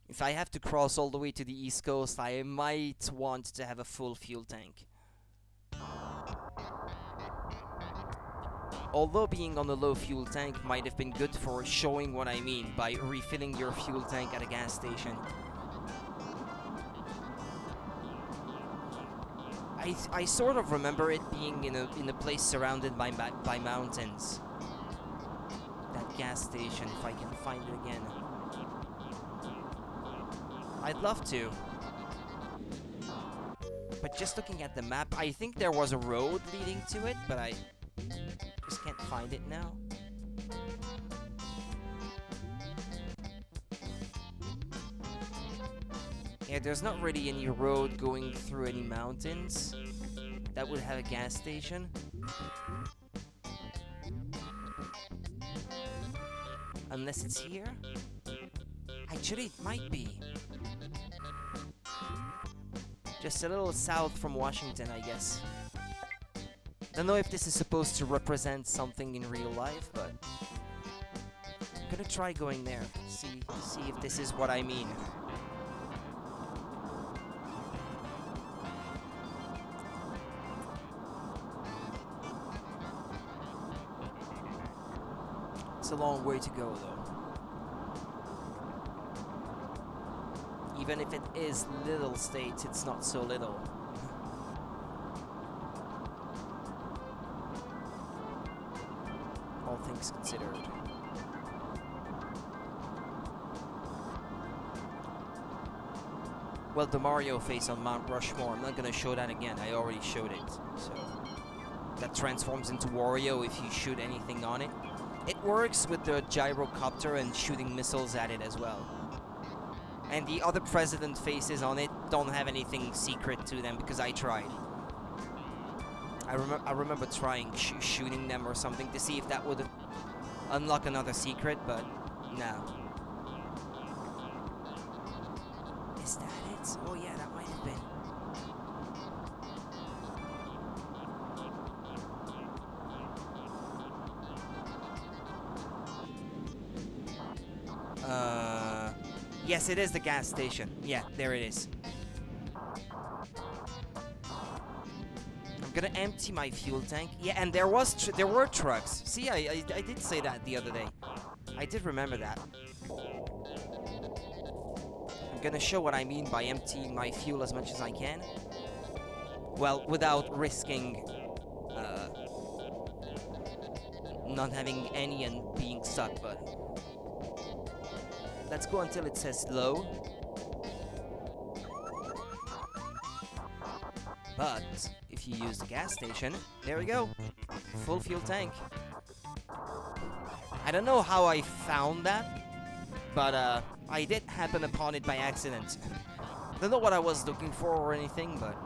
If I have to cross all the way to the East Coast, I might want to have a full fuel tank. Although being on a low fuel tank might have been good for showing what I mean by refilling your fuel tank at a gas station. I sort of remember it being in a place surrounded by mountains. That gas station, if I can find it again. I'd love to. But just looking at the map, I think there was a road leading to it, but I just can't find it now. Yeah, there's not really any road going through any mountains that would have a gas station. Unless it's here? Actually, it might be. Just a little south from Washington, I guess. Don't know if this is supposed to represent something in real life, but I'm gonna try going there. See if this is what I mean. It's a long way to go, though. Even if it is little states, it's not so little. All things considered. Well, the Mario face on Mount Rushmore, I'm not gonna show that again, I already showed it. So, that transforms into Wario if you shoot anything on it. It works with the gyrocopter and shooting missiles at it as well. And the other president faces on it don't have anything secret to them because I tried. I remember trying shooting them or something to see if that would unlock another secret, but no. Is that it? Oh yeah, that might have been. Yes, it is the gas station. Yeah, there it is. I'm gonna empty my fuel tank. Yeah, and there were trucks. See, I did say that the other day. I did remember that. I'm gonna show what I mean by emptying my fuel as much as I can. Well, without risking not having any and being stuck, but let's go until it says low. But if you use the gas station, there we go. Full fuel tank. I don't know how I found that, but I did happen upon it by accident. Don't know what I was looking for or anything, but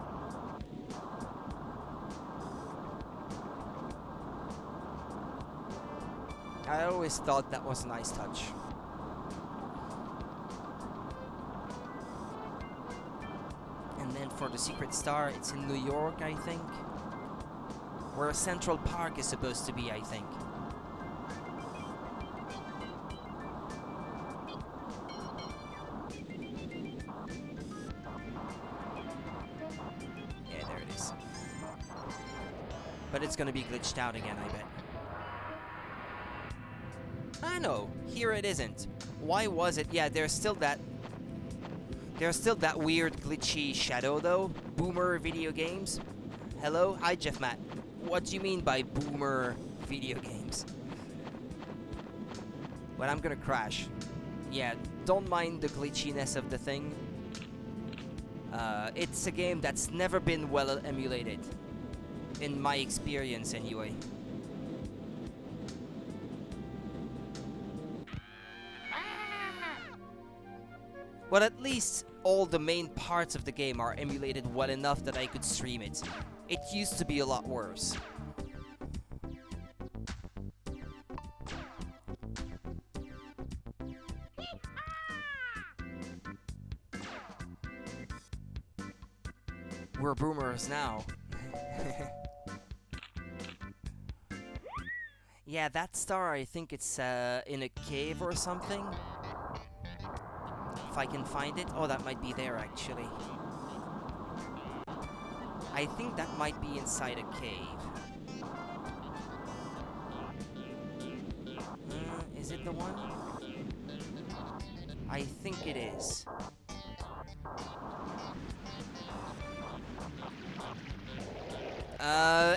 I always thought that was a nice touch. And then for the secret star, it's in New York, I think. Where Central Park is supposed to be, I think. Yeah, there it is. But it's gonna be glitched out again, I bet. I know, here it isn't. Why was it? Yeah, there's still that weird glitchy shadow though. Boomer video games. Hello? Hi, Jeff Matt. What do you mean by boomer video games? But I'm gonna crash. Yeah, don't mind the glitchiness of the thing. It's a game that's never been well emulated. In my experience, anyway. But at least all the main parts of the game are emulated well enough that I could stream it. It used to be a lot worse. We're boomers now. Yeah, that star, I think it's in a cave or something. If I can find it. Oh, that might be there, actually. I think that might be inside a cave. Is it the one? I think it is.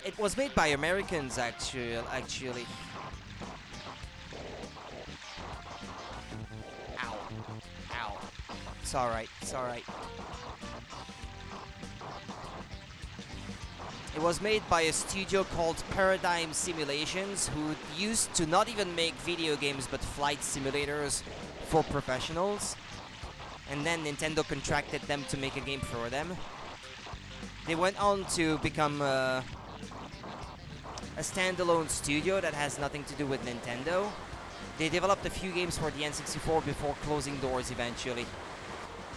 It was made by Americans, actually. Ow. Ow. It's alright, it's alright. It was made by a studio called Paradigm Simulations, who used to not even make video games but flight simulators for professionals. And then Nintendo contracted them to make a game for them. They went on to become a standalone studio that has nothing to do with Nintendo. They developed a few games for the N64 before closing doors eventually.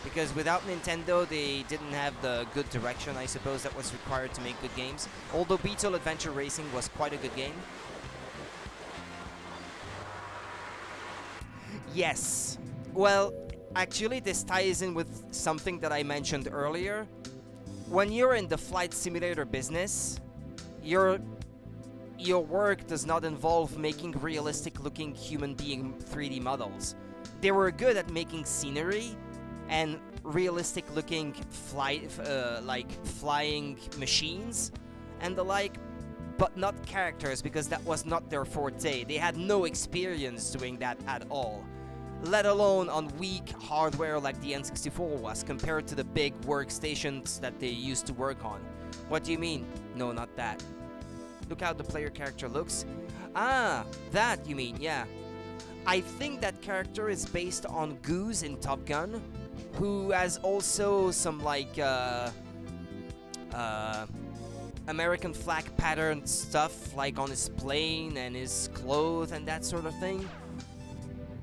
Because without Nintendo, they didn't have the good direction, I suppose, that was required to make good games. Although Beetle Adventure Racing was quite a good game. Yes. Well, actually, this ties in with something that I mentioned earlier. When you're in the flight simulator business, your work does not involve making realistic-looking human being 3D models. They were good at making scenery and realistic-looking flying machines and the like, but not characters, because that was not their forte. They had no experience doing that at all. let alone on weak hardware like the N64 was, compared to the big workstations that they used to work on. What do you mean? No, not that. Look how the player character looks. Ah, that you mean, yeah. I think that character is based on Goose in Top Gun, who has also some like American flag pattern stuff like on his plane and his clothes and that sort of thing.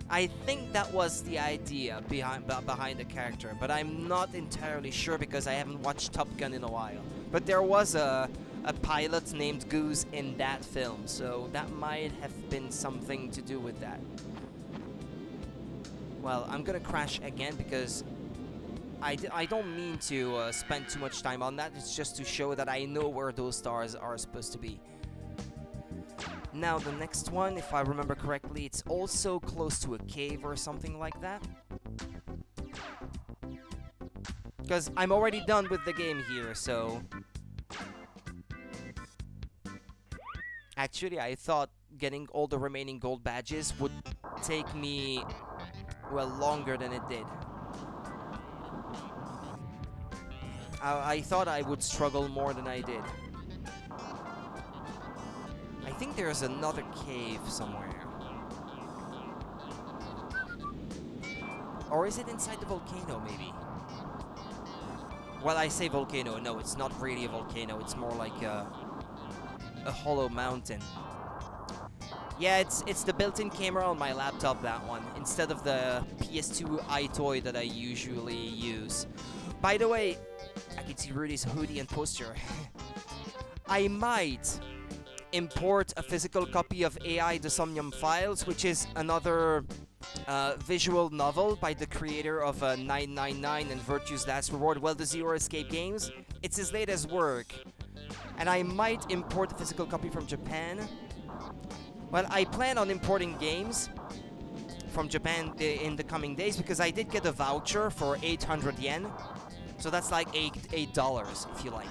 I think that was the idea behind the character, but I'm not entirely sure because I haven't watched Top Gun in a while. But there was a pilot named Goose in that film, so that might have been something to do with that. Well, I'm gonna crash again because I don't mean to spend too much time on that. It's just to show that I know where those stars are supposed to be. Now the next one, if I remember correctly, it's also close to a cave or something like that. Because I'm already done with the game here, so... Actually, I thought getting all the remaining gold badges would take me, well, longer than it did. I thought I would struggle more than I did. I think there's another cave somewhere. Or is it inside the volcano, maybe? Well, I say volcano. No, it's not really a volcano. It's more like a hollow mountain. Yeah, it's the built-in camera on my laptop, that one, instead of the PS2 iToy that I usually use. By the way, I can see Rudy's hoodie and poster. I might import a physical copy of AI The Somnium Files, which is another visual novel by the creator of 999 and Virtue's Last Reward, well, the Zero Escape games. It's his latest work. And I might import a physical copy from Japan. Well, I plan on importing games from Japan in the coming days because I did get a voucher for 800 yen. So that's like $8 if you like.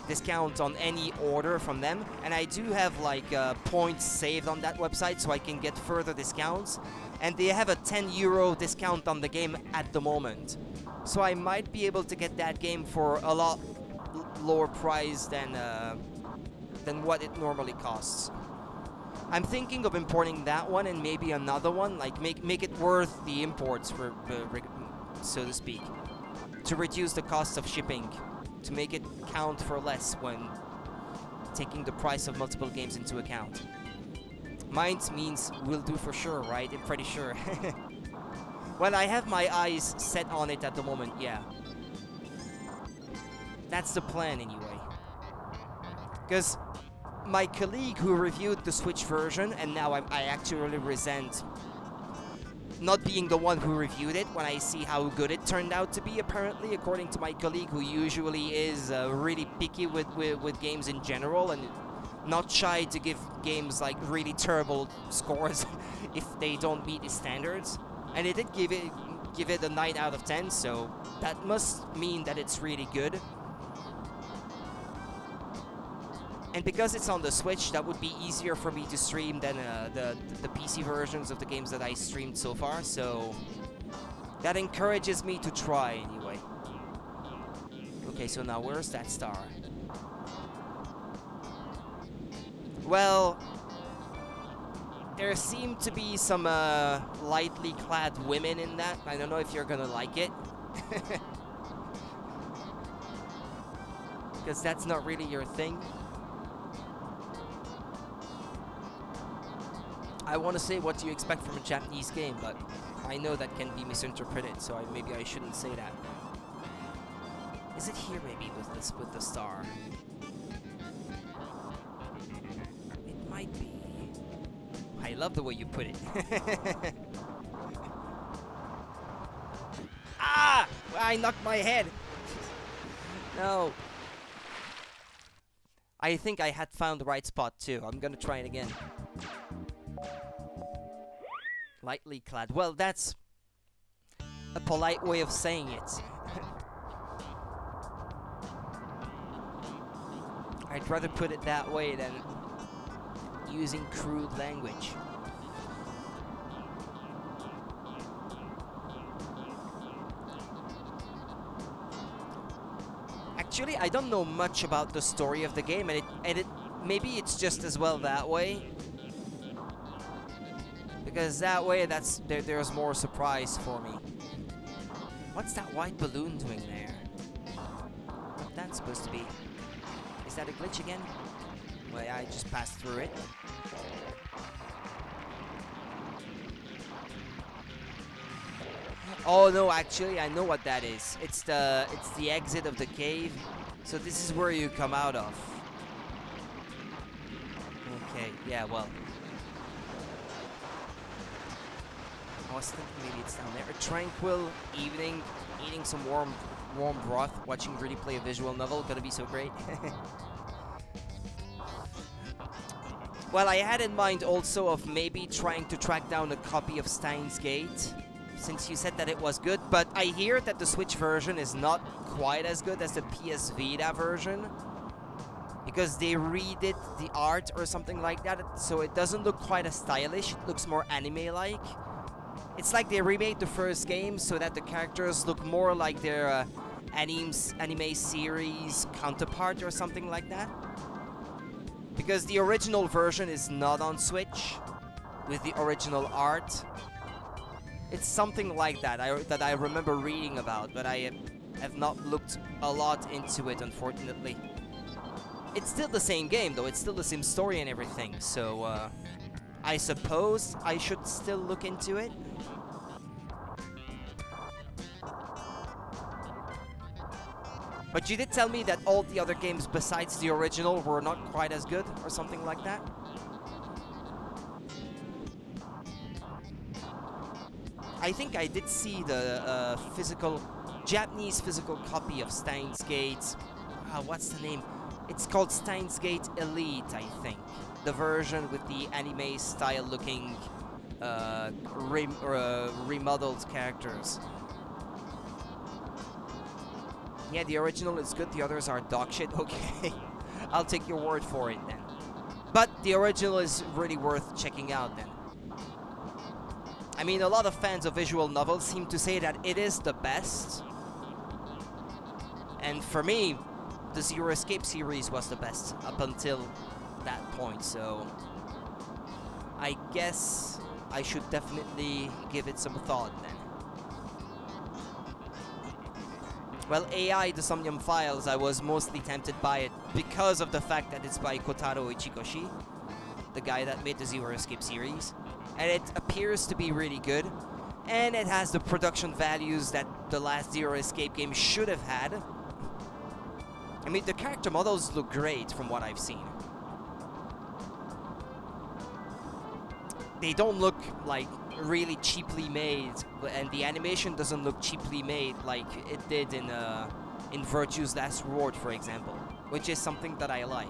Discount on any order from them. And I do have like points saved on that website so I can get further discounts. And they have a €10 discount on the game at the moment. So I might be able to get that game for a lot lower price than what it normally costs. I'm thinking of importing that one and maybe another one, like make it worth the imports, for so to speak, to reduce the cost of shipping, to make it count for less when taking the price of multiple games into account. Mines means will do for sure, right? I'm pretty sure. Well, I have my eyes set on it at the moment, yeah. That's the plan anyway. Because my colleague who reviewed the Switch version, and now I actually resent not being the one who reviewed it when I see how good it turned out to be, apparently, according to my colleague, who usually is really picky with games in general and not shy to give games like really terrible scores if they don't meet his standards. And it did give it a 9 out of 10, so that must mean that it's really good. And because it's on the Switch, that would be easier for me to stream than the PC versions of the games that I streamed so far, so that encourages me to try anyway. Okay, so now where's that star? Well, there seem to be some lightly clad women in that. I don't know if you're gonna like it. Because that's not really your thing. I want to say what do you expect from a Japanese game, but I know that can be misinterpreted, so maybe I shouldn't say that. Is it here maybe with the star? It might be. I love the way you put it. Ah! I knocked my head. No. I think I had found the right spot too. I'm gonna try it again. Lightly clad. Well, that's a polite way of saying it. I'd rather put it that way than using crude language. Actually, I don't know much about the story of the game, and it maybe it's just as well that way. Because that way, there's more surprise for me. What's that white balloon doing there? What that's supposed to be? Is that a glitch again? Well, I just passed through it. Oh no, actually, I know what that is. It's the exit of the cave. So this is where you come out of. Okay, yeah, well. I was thinking maybe it's down there. A tranquil evening, eating some warm broth, watching Rudy play a visual novel. Gonna be so great. Well, I had in mind also of maybe trying to track down a copy of Steins Gate, since you said that it was good, but I hear that the Switch version is not quite as good as the PS Vita version, because they redid the art or something like that, so it doesn't look quite as stylish. It looks more anime-like. It's like they remade the first game so that the characters look more like their anime series counterpart or something like that. Because the original version is not on Switch with the original art. It's something like that that I remember reading about, but I have not looked a lot into it, unfortunately. It's still the same game, though. It's still the same story and everything, so I suppose I should still look into it. But you did tell me that all the other games besides the original were not quite as good, or something like that? I think I did see the Japanese physical copy of Steins Gate. What's the name? It's called Steins Gate Elite, I think. The version with the anime style looking remodeled characters. Yeah, the original is good, the others are dog shit. Okay, I'll take your word for it then. But the original is really worth checking out then. I mean, a lot of fans of visual novels seem to say that it is the best. And for me, the Zero Escape series was the best up until that point, so I guess I should definitely give it some thought then. Well, AI, the Somnium Files, I was mostly tempted by it because of the fact that it's by Kotaro Ichikoshi, the guy that made the Zero Escape series. And it appears to be really good. And it has the production values that the last Zero Escape game should have had. I mean, the character models look great from what I've seen. They don't look like really cheaply made, and the animation doesn't look cheaply made like it did in Virtue's Last Reward, for example, which is something that I like.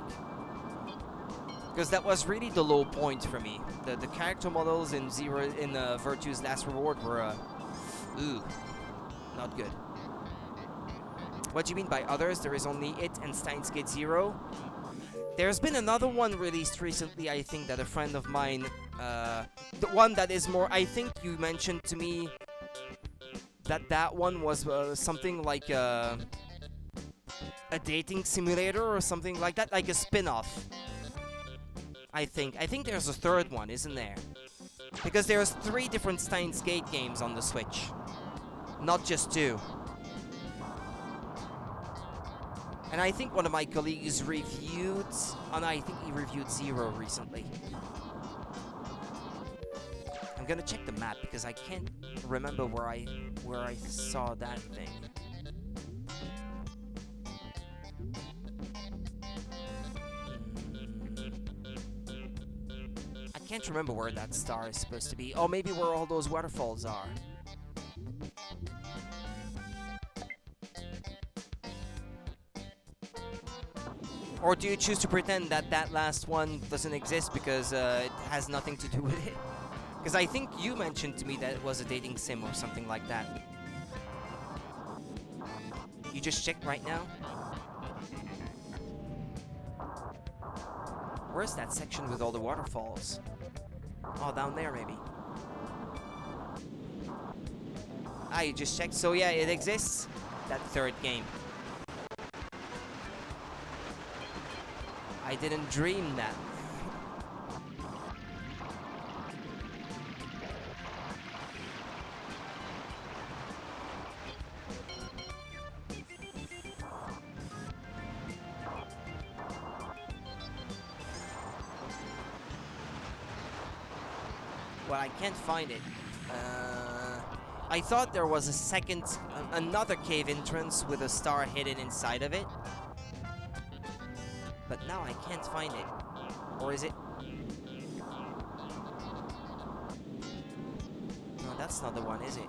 Because that was really the low point for me. The character models in Virtue's Last Reward were, not good. What do you mean by others? There is only it and Steins Gate Zero. There's been another one released recently, I think, that a friend of mine, the one that is more, I think you mentioned to me that one was something like a dating simulator or something like that, like a spin-off. I think there's a third one, isn't there? Because there's 3 different Steins Gate games on the Switch, not just 2. And I think one of my colleagues reviewed, I think he reviewed Zero recently. I'm gonna check the map because I can't remember where I saw that thing. I can't remember where that star is supposed to be. Oh, maybe where all those waterfalls are. Or do you choose to pretend that that last one doesn't exist because it has nothing to do with it? Because I think you mentioned to me that it was a dating sim or something like that. You just checked right now? Where's that section with all the waterfalls? Oh, down there maybe. Ah, you just checked. So yeah, it exists. That third game. I didn't dream that. Well, I can't find it. I thought there was a second, another cave entrance with a star hidden inside of it. But now I can't find it. Or is it? No, that's not the one, is it?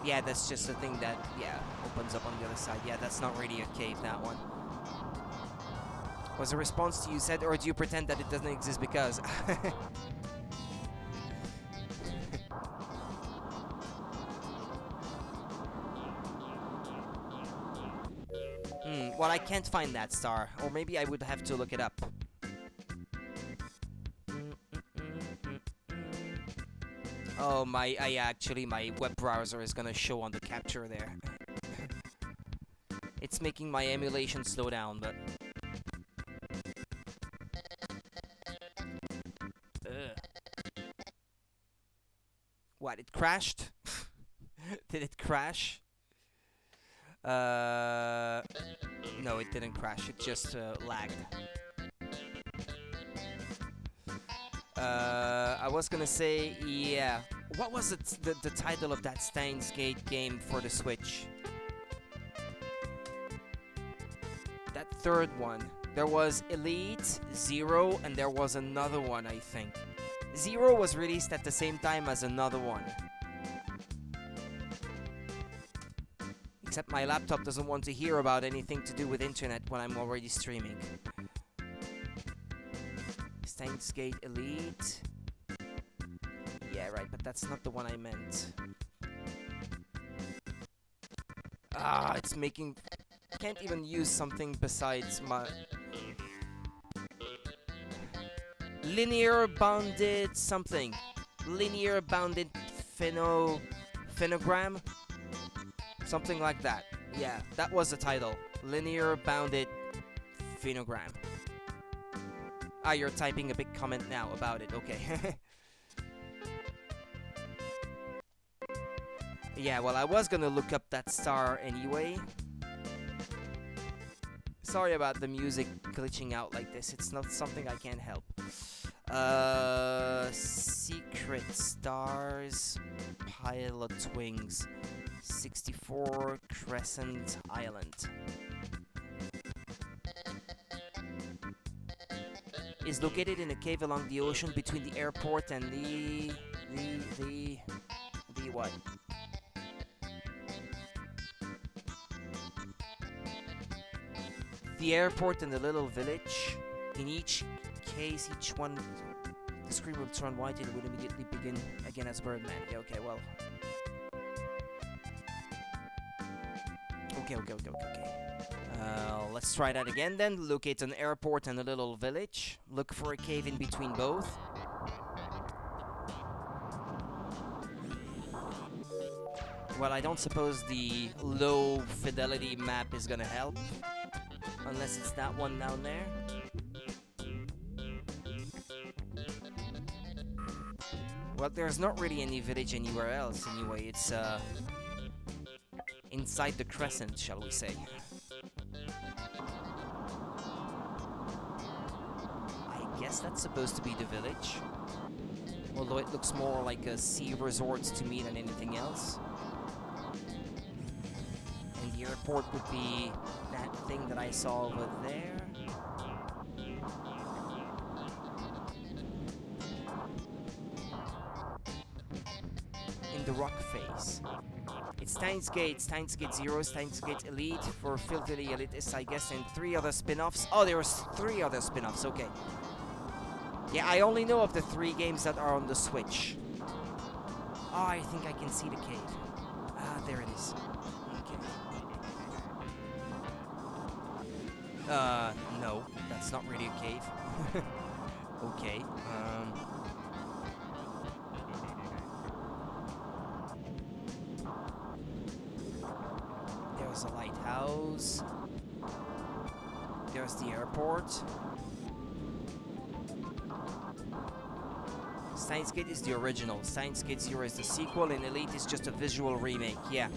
Yeah, that's just a thing that, yeah, opens up on the other side. Yeah, that's not really a cave, that one. Was a response to you said, or do you pretend that it doesn't exist because? Well, I can't find that star, or maybe I would have to look it up. Oh, my web browser is gonna show on the capture there. It's making my emulation slow down, but... What, it crashed? Did it crash? No, it didn't crash, it just lagged. I was gonna say, yeah. What was it, the title of that Steins Gate game for the Switch? That third one. There was Elite, Zero, and there was another one, I think. Zero was released at the same time as another one. Except my laptop doesn't want to hear about anything to do with internet when I'm already streaming. Steins Gate Elite. Yeah, right, but that's not the one I meant. Ah, it's making... Can't even use something besides my... Linear bounded something. Linear bounded phenogram? Something like that. Yeah, that was the title. Linear bounded phenogram. Ah, you're typing a big comment now about it. Okay. Yeah, well, I was gonna look up that star anyway. Sorry about the music glitching out like this. It's not something I can't help. Secret Stars, Pilotwings, 64 Crescent Island. Is located in a cave along the ocean between the airport and the what? The airport and the little village. In each case, the screen will turn white and it will immediately begin again as Birdman. Yeah, okay, well. Okay. Let's try that again then. Locate an airport and a little village. Look for a cave in between both. Well, I don't suppose the low fidelity map is gonna help. Unless it's that one down there. Well, there's not really any village anywhere else anyway. It's inside the crescent, shall we say. I guess that's supposed to be the village. Although it looks more like a sea resort to me than anything else. And the airport would be that thing that I saw over there. In the rock face. It's Steins Gate 0, Steins Gate Elite for Filthy Elitists, I guess, and 3 other spin-offs. Oh, there's 3 other spin-offs, okay. Yeah, I only know of the 3 games that are on the Switch. Oh, I think I can see the cave. Ah, there it is. No, that's not really a cave. Okay, There's a lighthouse. start. Steins Gate is the original. Steins Gate 0 is the sequel, and Elite is just a visual remake. Yeah.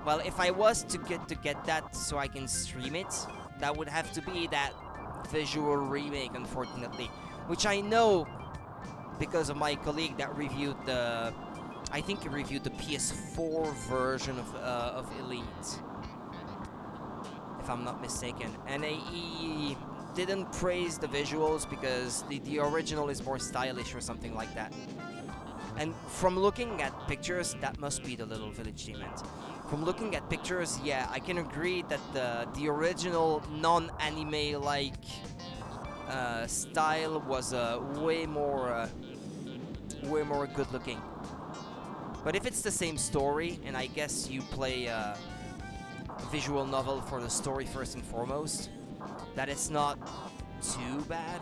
Well, if I was to get that so I can stream it, that would have to be that visual remake, unfortunately. Which I know because of my colleague that reviewed the... I think he reviewed the PS4 version of Elite, if I'm not mistaken. And he didn't praise the visuals because the original is more stylish or something like that. And from looking at pictures, that must be the little village they meant. From looking at pictures, yeah, I can agree that the original non-anime-like style was way more good-looking. But if it's the same story, and I guess you play a visual novel for the story first and foremost, that it's not too bad.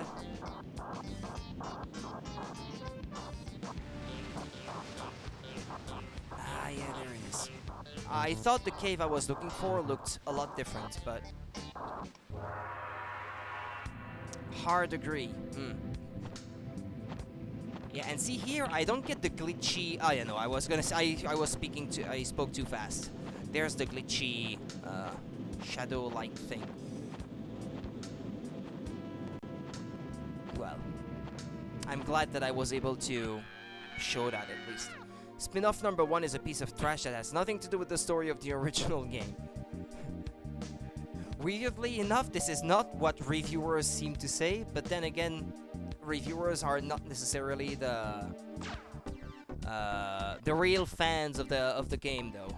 Ah, yeah, there it is. I thought the cave I was looking for looked a lot different, but... hard agree. Yeah, and see here, I don't get the glitchy... Oh, yeah, no, I was gonna say... I spoke too fast. There's the glitchy, shadow-like thing. Well, I'm glad that I was able to show that, at least. Spin-off number 1 is a piece of trash that has nothing to do with the story of the original game. Weirdly enough, this is not what reviewers seem to say, but then again, reviewers are not necessarily the real fans of the game, though.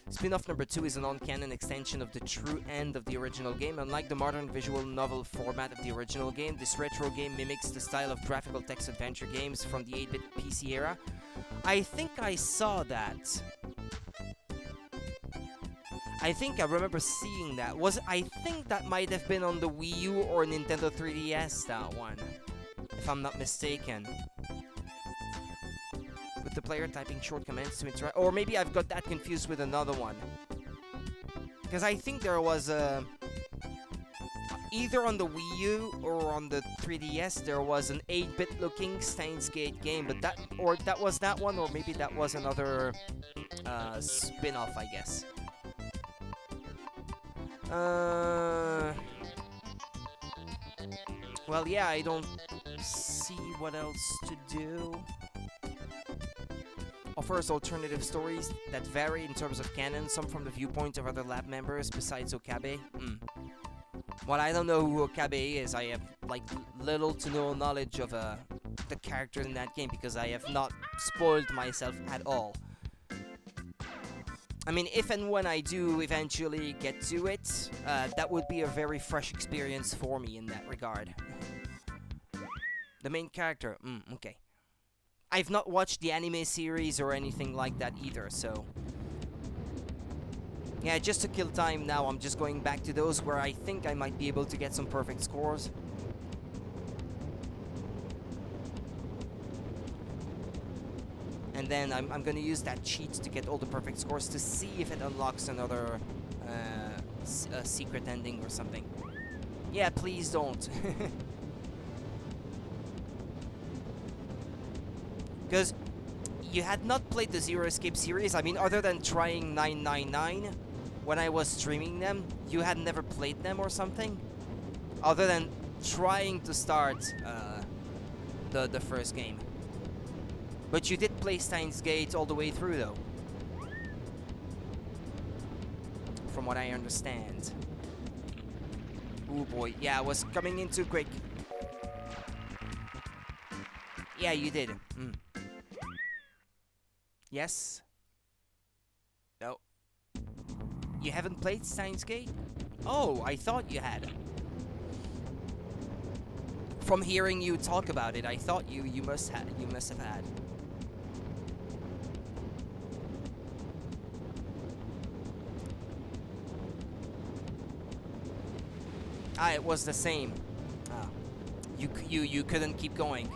Spin-off number 2 is a non-canon extension of the true end of the original game. Unlike the modern visual novel format of the original game, this retro game mimics the style of graphical text adventure games from the 8-bit PC era. I think I saw that. I think I remember seeing that. I think that might have been on the Wii U or Nintendo 3DS, that one, if I'm not mistaken. With the player typing short commands to interact, or maybe I've got that confused with another one. Because I think there was either on the Wii U or on the 3DS there was an 8-bit looking Steins Gate game, but that was that one, or maybe that was another spin-off, I guess. Well, yeah, I don't see what else to do. Offers alternative stories that vary in terms of canon, some from the viewpoint of other lab members besides Okabe. Well, I don't know who Okabe is. I have, like, little to no knowledge of the characters in that game because I have not spoiled myself at all. I mean, if and when I do eventually get to it, that would be a very fresh experience for me in that regard. The main character, okay. I've not watched the anime series or anything like that either, so... yeah, just to kill time now, I'm just going back to those where I think I might be able to get some perfect scores. And then I'm gonna use that cheat to get all the perfect scores to see if it unlocks another secret ending or something. Yeah, please don't. Because you had not played the Zero Escape series. I mean, other than trying 999 when I was streaming them, you had never played them or something? Other than trying to start the first game. But you did play Steins Gate all the way through, though. From what I understand. Oh boy, yeah, I was coming in too quick. Yeah, you did. Yes? No. You haven't played Steins Gate? Oh, I thought you had. From hearing you talk about it, I thought you must have had. Ah, it was the same. Ah. You couldn't keep going.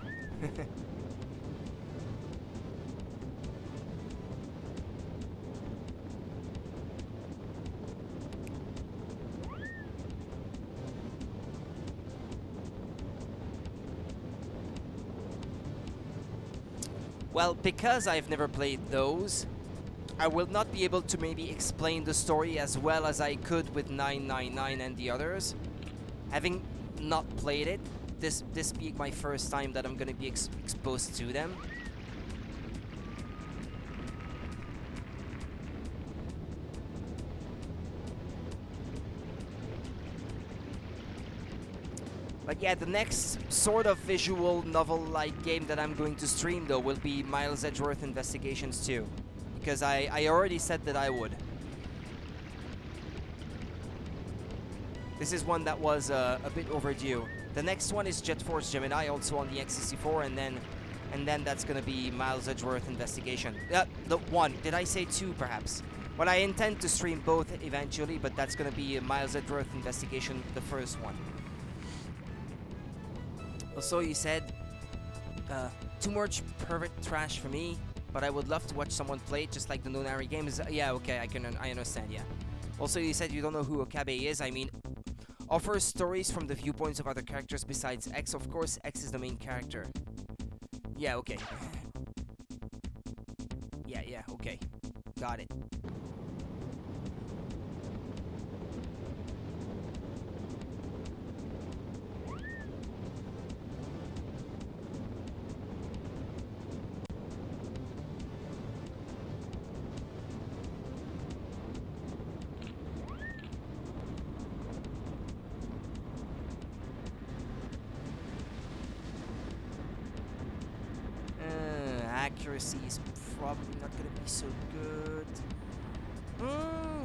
Well, because I've never played those, I will not be able to maybe explain the story as well as I could with 999 and the others. Having not played it, this being my first time that I'm gonna be exposed to them. But yeah, the next sort of visual novel-like game that I'm going to stream though will be Miles Edgeworth Investigations 2. Because I already said that I would. This is one that was a bit overdue. The next one is Jet Force Gemini, also on the N64, and then that's gonna be Miles Edgeworth Investigation. The one. Did I say two, perhaps? Well, I intend to stream both eventually, but that's gonna be Miles Edgeworth Investigation, the first one. Also, you said too much pervert trash for me, but I would love to watch someone play it, just like the Nonari games. Yeah, okay, I understand. Yeah. Also, you said you don't know who Okabe is. I mean, offers stories from the viewpoints of other characters besides X. Of course, X is the main character. Yeah, okay. Yeah, okay. Got it. Accuracy is probably not going to be so good.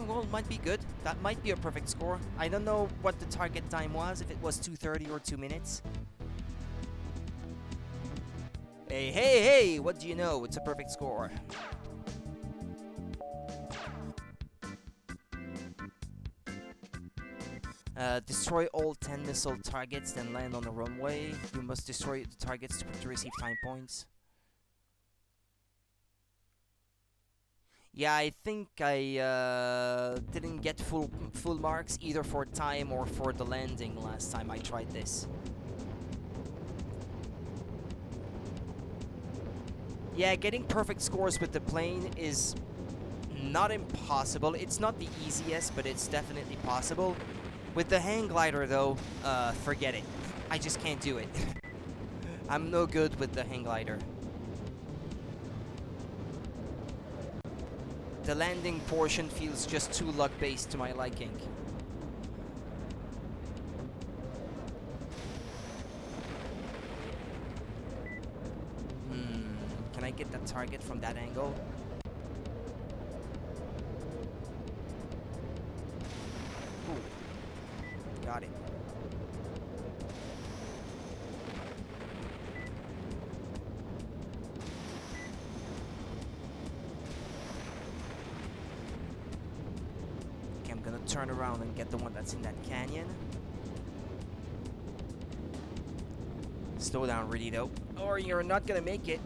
Well, it might be good. That might be a perfect score. I don't know what the target time was, if it was 2:30 or 2 minutes. Hey, what do you know? It's a perfect score. Destroy all 10 missile targets, then land on the runway. You must destroy the targets to receive time points. Yeah, I think I didn't get full marks either for time or for the landing last time I tried this. Yeah, getting perfect scores with the plane is not impossible. It's not the easiest, but it's definitely possible. With the hang glider though, forget it. I just can't do it. I'm no good with the hang glider. The landing portion feels just too luck-based to my liking. Can I get that target from that angle? Ooh. Got it. Turn around and get the one that's in that canyon. Slow down really though, or you're not gonna make it.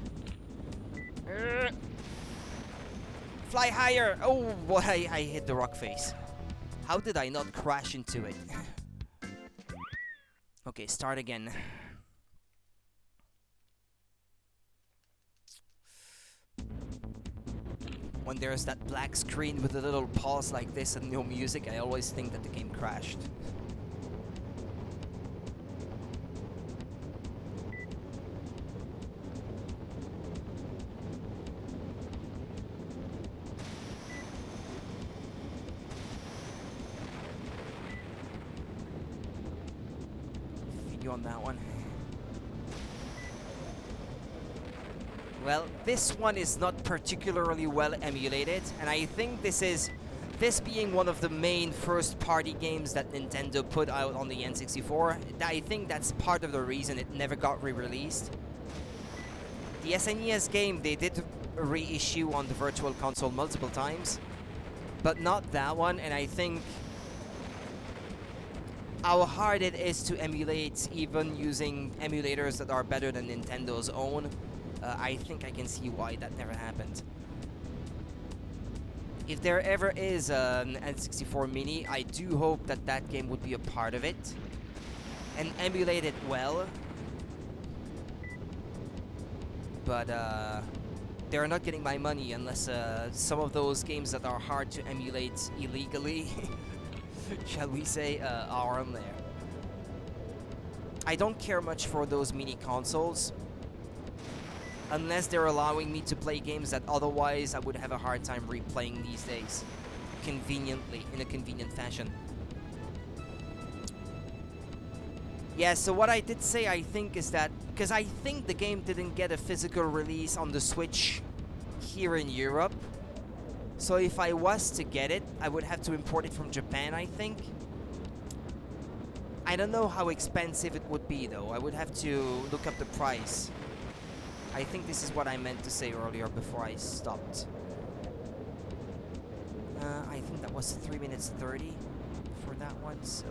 Fly higher! Oh boy, I hit the rock face. How did I not crash into it? Okay, start again. When there's that black screen with a little pause like this and no music, I always think that the game crashed. Video on that one. Well, this one is not particularly well emulated, and I think this being one of the main first-party games that Nintendo put out on the N64, I think that's part of the reason it never got re-released. The SNES game, they did a reissue on the Virtual Console multiple times, but not that one, and I think how hard it is to emulate, even using emulators that are better than Nintendo's own. I think I can see why that never happened. If there ever is an N64 Mini, I do hope that that game would be a part of it and emulate it well. But they're not getting my money unless some of those games that are hard to emulate illegally, shall we say, are on there. I don't care much for those mini consoles unless they're allowing me to play games that otherwise I would have a hard time replaying these days, conveniently, in a convenient fashion. Yeah, so what I did say, I think, is that, because I think the game didn't get a physical release on the Switch here in Europe, so if I was to get it, I would have to import it from Japan, I think. I don't know how expensive it would be, though. I would have to look up the price. I think this is what I meant to say earlier before I stopped. I think that was 3 minutes 30 for that one, so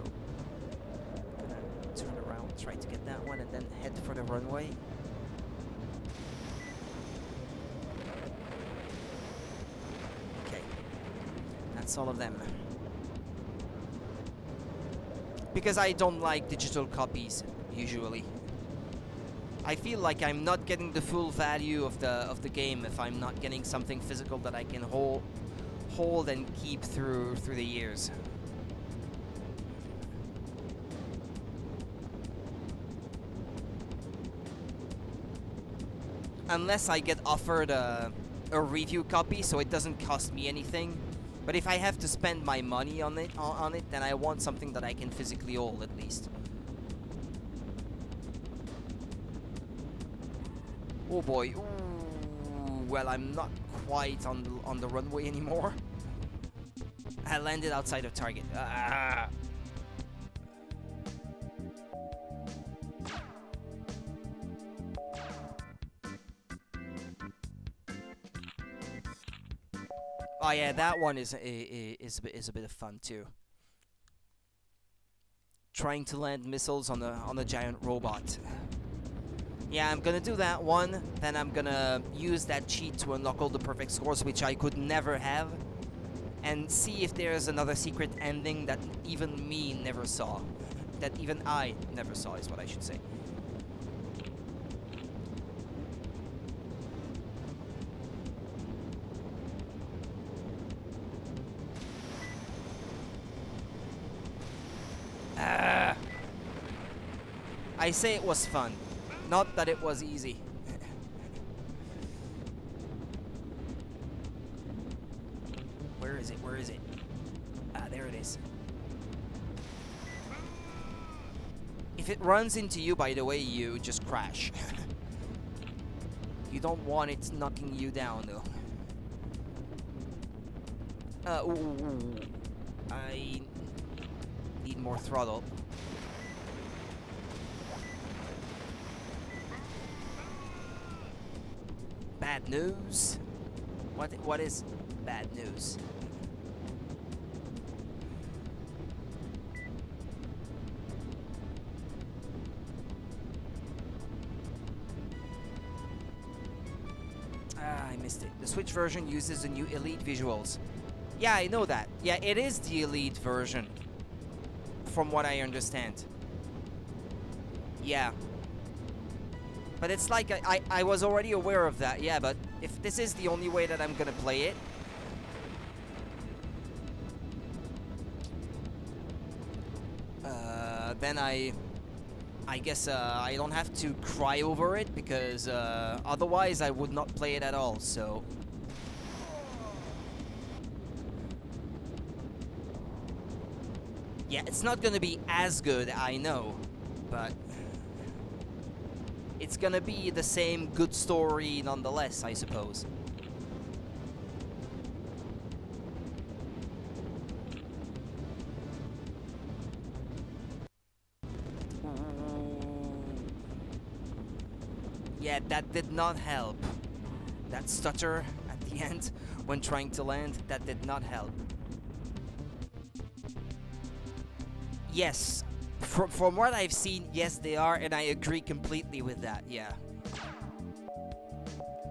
I'm gonna turn around, try to get that one, and then head for the runway. Okay, that's all of them. Because I don't like digital copies, usually. I feel like I'm not getting the full value of the game if I'm not getting something physical that I can hold and keep through the years. Unless I get offered a review copy, so it doesn't cost me anything. But if I have to spend my money on it, then I want something that I can physically hold at least. Oh boy! Ooh, well, I'm not quite on the runway anymore. I landed outside of target. Ah. Oh yeah, that one is a bit of fun too. Trying to land missiles on a giant robot. Yeah, I'm gonna do that one. Then I'm gonna use that cheat to unlock all the perfect scores, which I could never have, and see if there's another secret ending that even me never saw. That even I never saw is what I should say. I say it was fun, not that it was easy. Where is it? Where is it? Ah, there it is. If it runs into you, by the way, you just crash. You don't want it knocking you down, though. Ooh. I need more throttle. Bad news? What is bad news? Ah, I missed it. The Switch version uses the new Elite visuals. Yeah, I know that. Yeah, it is the Elite version, from what I understand. Yeah. But it's like I was already aware of that, yeah, but if this is the only way that I'm gonna play it, then I guess I don't have to cry over it, because otherwise I would not play it at all, so... Yeah, it's not gonna be as good, I know, but... it's gonna be the same good story nonetheless, I suppose. Yeah, that did not help. That stutter at the end when trying to land, that did not help. Yes. From what I've seen, yes, they are, and I agree completely with that, yeah.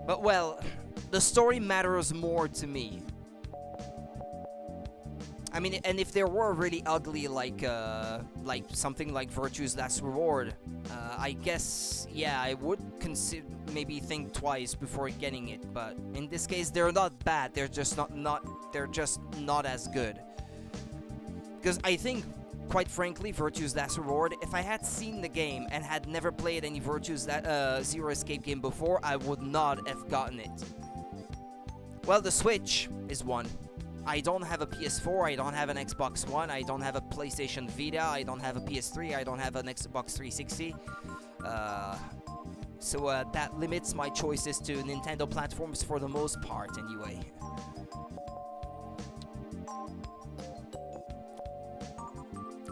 But, well, the story matters more to me. I mean, and if there were really ugly, like something like Virtue's Last Reward, I guess, yeah, I would consider maybe think twice before getting it. But in this case, they're not bad. They're just they're just not as good. Because I think, quite frankly, Virtue's Last Reward, if I had seen the game and had never played any Virtue's Zero Escape game before, I would not have gotten it. Well, the Switch is one. I don't have a PS4, I don't have an Xbox One, I don't have a PlayStation Vita, I don't have a PS3, I don't have an Xbox 360. So that limits my choices to Nintendo platforms for the most part, anyway.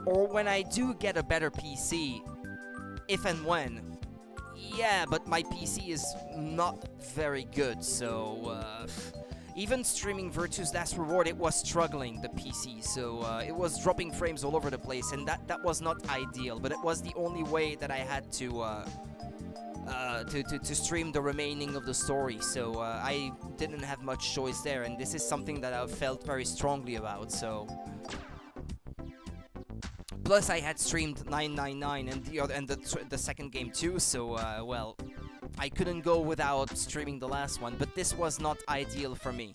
Or when I do get a better PC, if and when. Yeah, but my PC is not very good, so even streaming Virtue's Last Reward, it was struggling, the PC, so it was dropping frames all over the place, and that was not ideal, but it was the only way that I had to stream the remaining of the story, so I didn't have much choice there, and this is something that I felt very strongly about, so... Plus, I had streamed 999 and the second game too, so, well... I couldn't go without streaming the last one, but this was not ideal for me.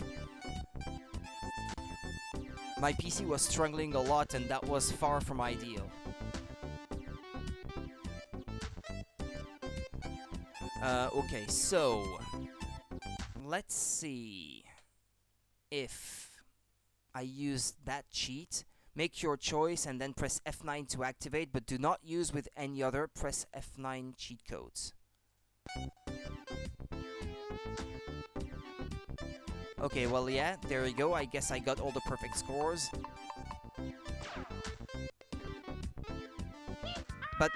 My PC was struggling a lot, and that was far from ideal. Okay, so... Let's see... If I use that cheat. Make your choice and then press F9 to activate, but do not use with any other. Press F9 cheat codes. Okay, well, yeah, there you go. I guess I got all the perfect scores. But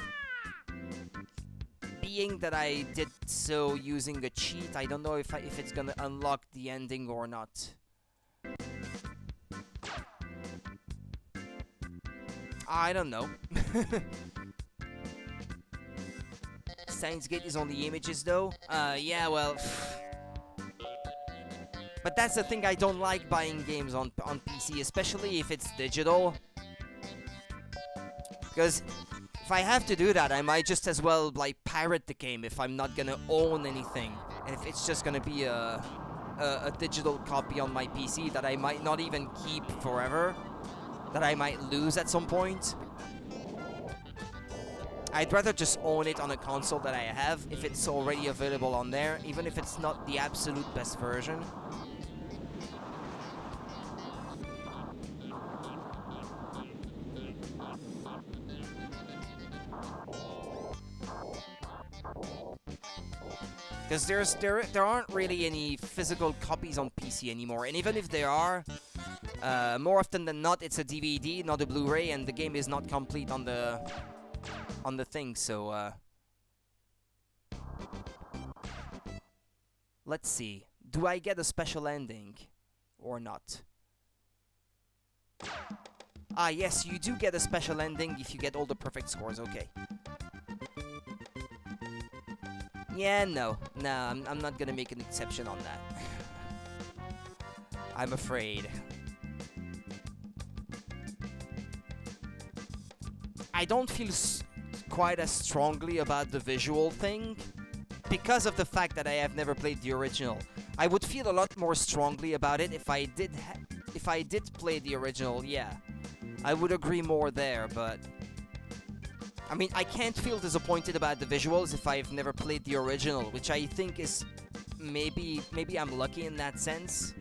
being that I did so using a cheat, I don't know if it's gonna unlock the ending or not. I don't know. Steins Gate is on the images though. Yeah, well... But that's the thing, I don't like buying games on PC, especially if it's digital. Because if I have to do that, I might just as well, like, pirate the game if I'm not gonna own anything. And if it's just gonna be a digital copy on my PC that I might not even keep forever. That I might lose at some point. I'd rather just own it on a console that I have if it's already available on there, even if it's not the absolute best version. Because there aren't really any physical copies on PC anymore, and even if there are, more often than not, it's a DVD, not a Blu-ray, and the game is not complete on the thing. So let's see. Do I get a special ending or not? Ah, yes, you do get a special ending if you get all the perfect scores. Okay. Yeah, no, I'm not gonna make an exception on that. I'm afraid. I don't feel quite as strongly about the visual thing because of the fact that I have never played the original. I would feel a lot more strongly about it if I did play the original. Yeah, I would agree more there, but I mean, I can't feel disappointed about the visuals if I've never played the original, which I think is maybe I'm lucky in that sense.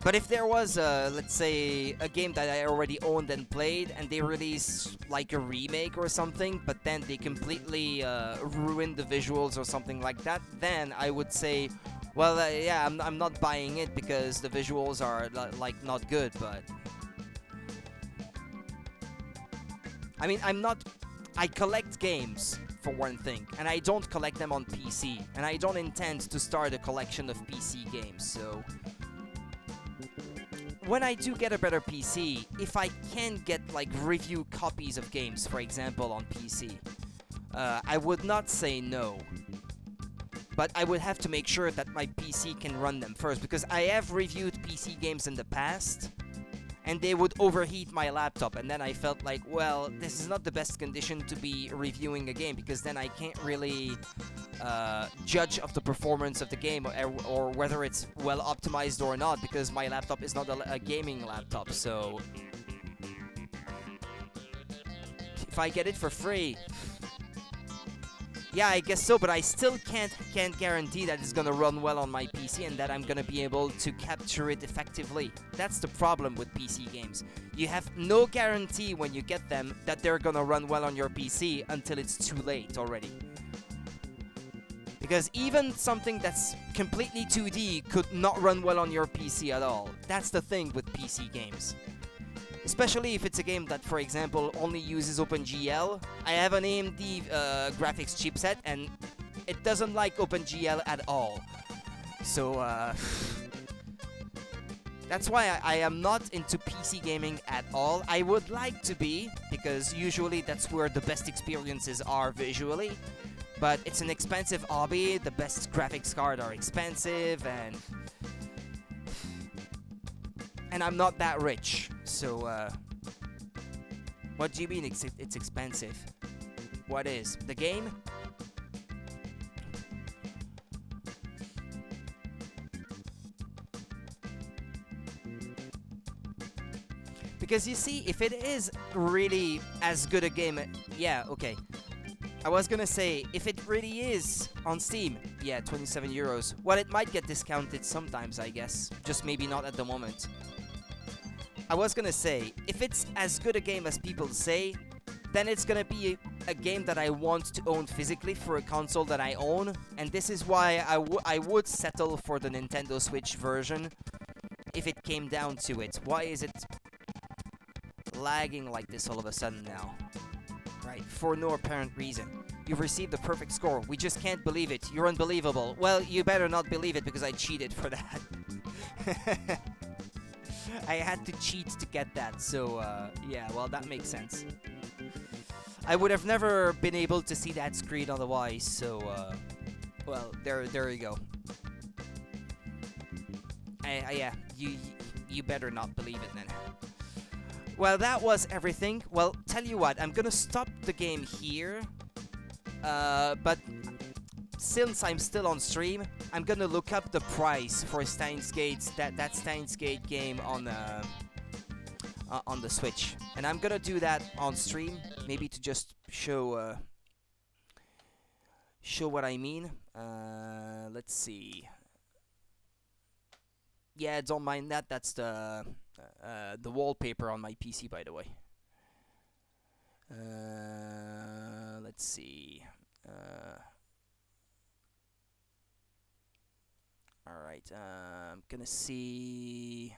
But if there was, let's say, a game that I already owned and played, and they release like a remake or something, but then they completely ruin the visuals or something like that, then I would say, well, yeah, I'm not buying it because the visuals are like not good. But I mean, I collect games for one thing, and I don't collect them on PC, and I don't intend to start a collection of PC games. So when I do get a better PC, if I can get like review copies of games, for example, on PC, I would not say no. but I would have to make sure that my PC can run them first, because I have reviewed PC games in the past, and they would overheat my laptop, and then I felt like, well, this is not the best condition to be reviewing a game, because then I can't really judge of the performance of the game, or whether it's well optimized or not, because my laptop is not a gaming laptop. So if I get it for free, yeah, I guess so, but I still can't guarantee that it's gonna run well on my PC and that I'm gonna be able to capture it effectively. That's the problem with PC games. You have no guarantee when you get them that they're gonna run well on your PC until it's too late already. Because even something that's completely 2D could not run well on your PC at all. That's the thing with PC games. Especially if it's a game that, for example, only uses OpenGL. I have an AMD graphics chipset, and it doesn't like OpenGL at all. So, that's why I am not into PC gaming at all. I would like to be, because usually that's where the best experiences are visually. But it's an expensive hobby, the best graphics cards are expensive, and I'm not that rich. So, what do you mean it's expensive? What is? The game? Because you see, if it is really as good a game, yeah, okay. I was gonna say, if it really is on Steam, yeah, 27 euros. Well, it might get discounted sometimes, I guess. Just maybe not at the moment. I was gonna say, if it's as good a game as people say, then it's gonna be a game that I want to own physically for a console that I own. And this is why I would settle for the Nintendo Switch version if it came down to it. Why is it lagging like this all of a sudden now? Right, for no apparent reason. You've received the perfect score. We just can't believe it. You're unbelievable. Well, you better not believe it, because I cheated for that. I had to cheat to get that, so, yeah, well, that makes sense. I would have never been able to see that screen otherwise, so, well, there you go. Yeah, you better not believe it then. Well, that was everything. Well, tell you what, I'm gonna stop the game here. But since I'm still on stream, I'm gonna look up the price for Steins Gate, that Steins Gate game on the Switch, and I'm gonna do that on stream, maybe to just show what I mean. Let's see. Yeah, don't mind that. That's the wallpaper on my PC, by the way. Let's see. Alright, I'm gonna see.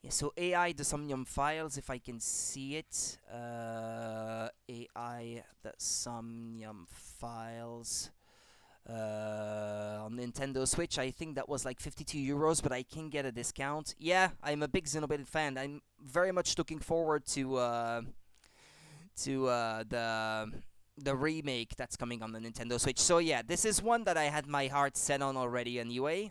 Yeah, so AI the Somnium files, if I can see it. AI the Somnium files. On Nintendo Switch, I think that was like 52 euros, but I can get a discount. Yeah, I'm a big Xenoblade fan. I'm very much looking forward to the remake that's coming on the Nintendo Switch. So yeah, this is one that I had my heart set on already anyway.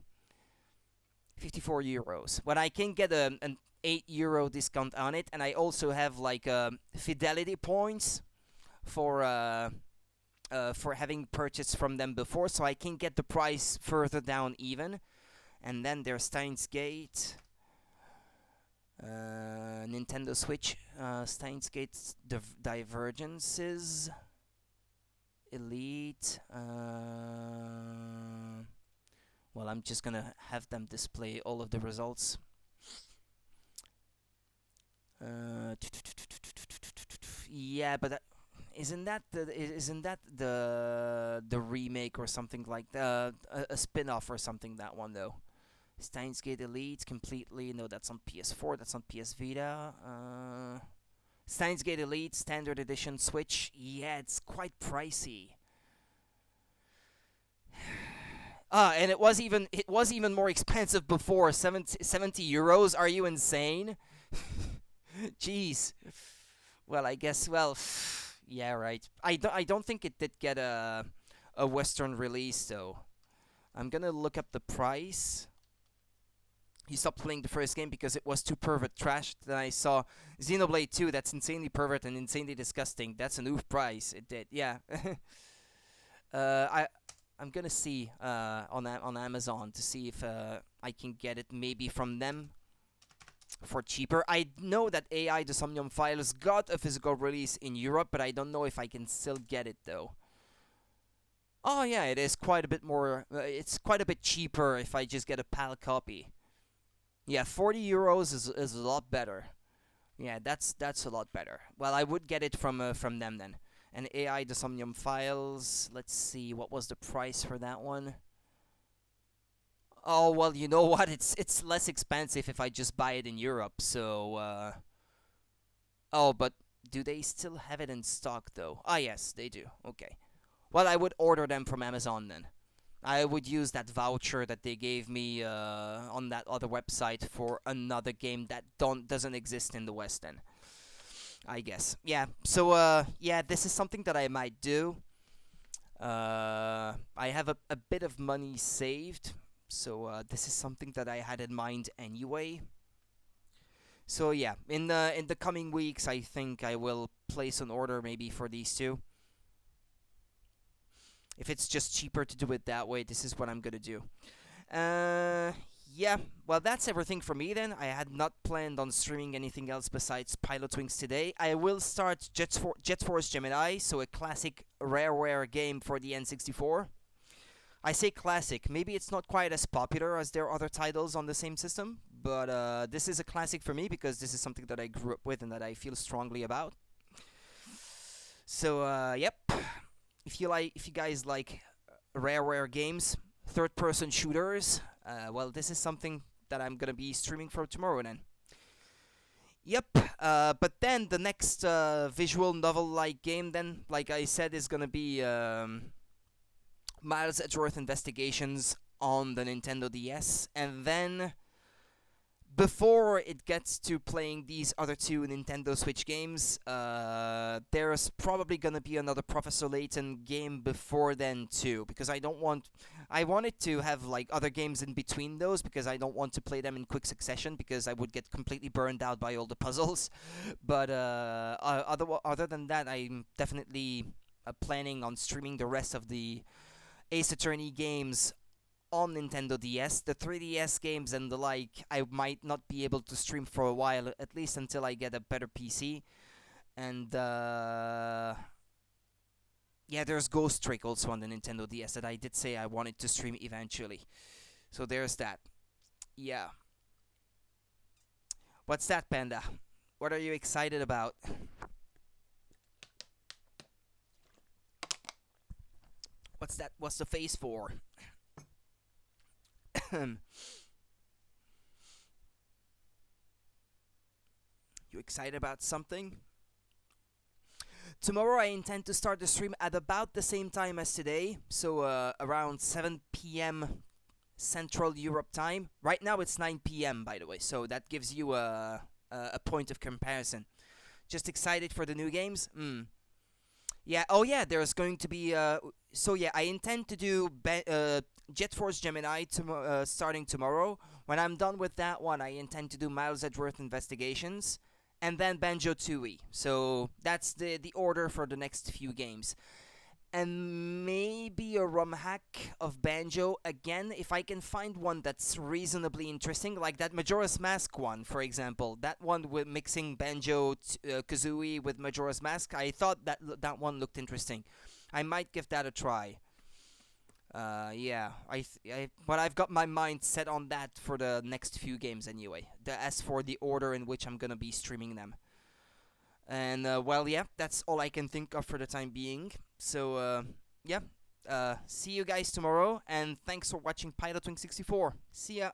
54 euros. But I can get an 8 euro discount on it, and I also have like fidelity points for having purchased from them before, so I can get the price further down even. And then there's Steins Gate, Nintendo Switch, Steins Gate Divergences, Elite. Well, I'm just gonna have them display all of the results. Yeah, but isn't that the remake or something like that? A spin-off or something, that one though. Steins Gate Elite completely. No, that's on PS4. That's on PS Vita. Steins Gate Elite Standard Edition Switch. Yeah, it's quite pricey. And it was even more expensive before. 70 euros. Are you insane? Jeez. Well, I guess. Well, yeah, right. I don't think it did get a a Western release, though. I'm gonna look up the price. He stopped playing the first game because it was too pervert trash. Then I saw Xenoblade 2. That's insanely pervert and insanely disgusting. That's an oof price. It did, yeah. I I'm gonna see on Amazon to see if I can get it maybe from them for cheaper. I know that AI the Somnium Files got a physical release in Europe, but I don't know if I can still get it though. Oh yeah, it is quite a bit more. It's quite a bit cheaper if I just get a PAL copy. Yeah, 40 euros is a lot better. Yeah, that's a lot better. Well, I would get it from them then. And AI the Somnium Files. Let's see, what was the price for that one? Oh well, you know what? It's less expensive if I just buy it in Europe. So oh, but do they still have it in stock though? Ah yes, they do. Okay. Well, I would order them from Amazon then. I would use that voucher that they gave me on that other website for another game that doesn't exist in the West then. I guess. Yeah. So yeah, this is something that I might do. I have a bit of money saved, so this is something that I had in mind anyway. So yeah, in the coming weeks, I think I will place an order maybe for these two. If it's just cheaper to do it that way, this is what I'm gonna do. Yeah, well, that's everything for me then. I had not planned on streaming anything else besides Pilotwings today. I will start Jet Force Gemini, so a classic rareware game for the N64. I say classic, maybe it's not quite as popular as their other titles on the same system, but this is a classic for me because this is something that I grew up with and that I feel strongly about. So, yep. If you guys like rareware games, third-person shooters, well, this is something that I'm gonna be streaming for tomorrow then. Yep, but then the next visual novel-like game then, like I said, is gonna be Miles Edgeworth Investigations on the Nintendo DS, and then before it gets to playing these other two Nintendo Switch games, there's probably gonna be another Professor Layton game before then too, because I wanted to have like other games in between those, because I don't want to play them in quick succession, because I would get completely burned out by all the puzzles. But other than that, I'm definitely planning on streaming the rest of the Ace Attorney games on Nintendo DS. The 3DS games and the like, I might not be able to stream for a while, at least until I get a better PC. And yeah, there's Ghost Trick also on the Nintendo DS that I did say I wanted to stream eventually. So there's that. Yeah. What's that, Panda? What are you excited about? What's that? What's the face for? You excited about something? Tomorrow I intend to start the stream at about the same time as today, so around 7 p.m. Central Europe time. Right now it's 9 p.m. by the way, so that gives you a point of comparison. Just excited for the new games? Yeah, oh yeah, there's going to be so yeah, I intend to do Jet Force Gemini starting tomorrow. When I'm done with that one, I intend to do Miles Edgeworth Investigations, and then Banjo-Tooie. So that's the order for the next few games. And maybe a ROM hack of Banjo again, if I can find one that's reasonably interesting, like that Majora's Mask one, for example. That one with mixing Banjo Kazooie with Majora's Mask. I thought that one looked interesting. I might give that a try. Yeah, but I've got my mind set on that for the next few games anyway. As for the order in which I'm gonna be streaming them. And well, yeah, that's all I can think of for the time being. So yeah, see you guys tomorrow, and thanks for watching Pilotwings 64. See ya.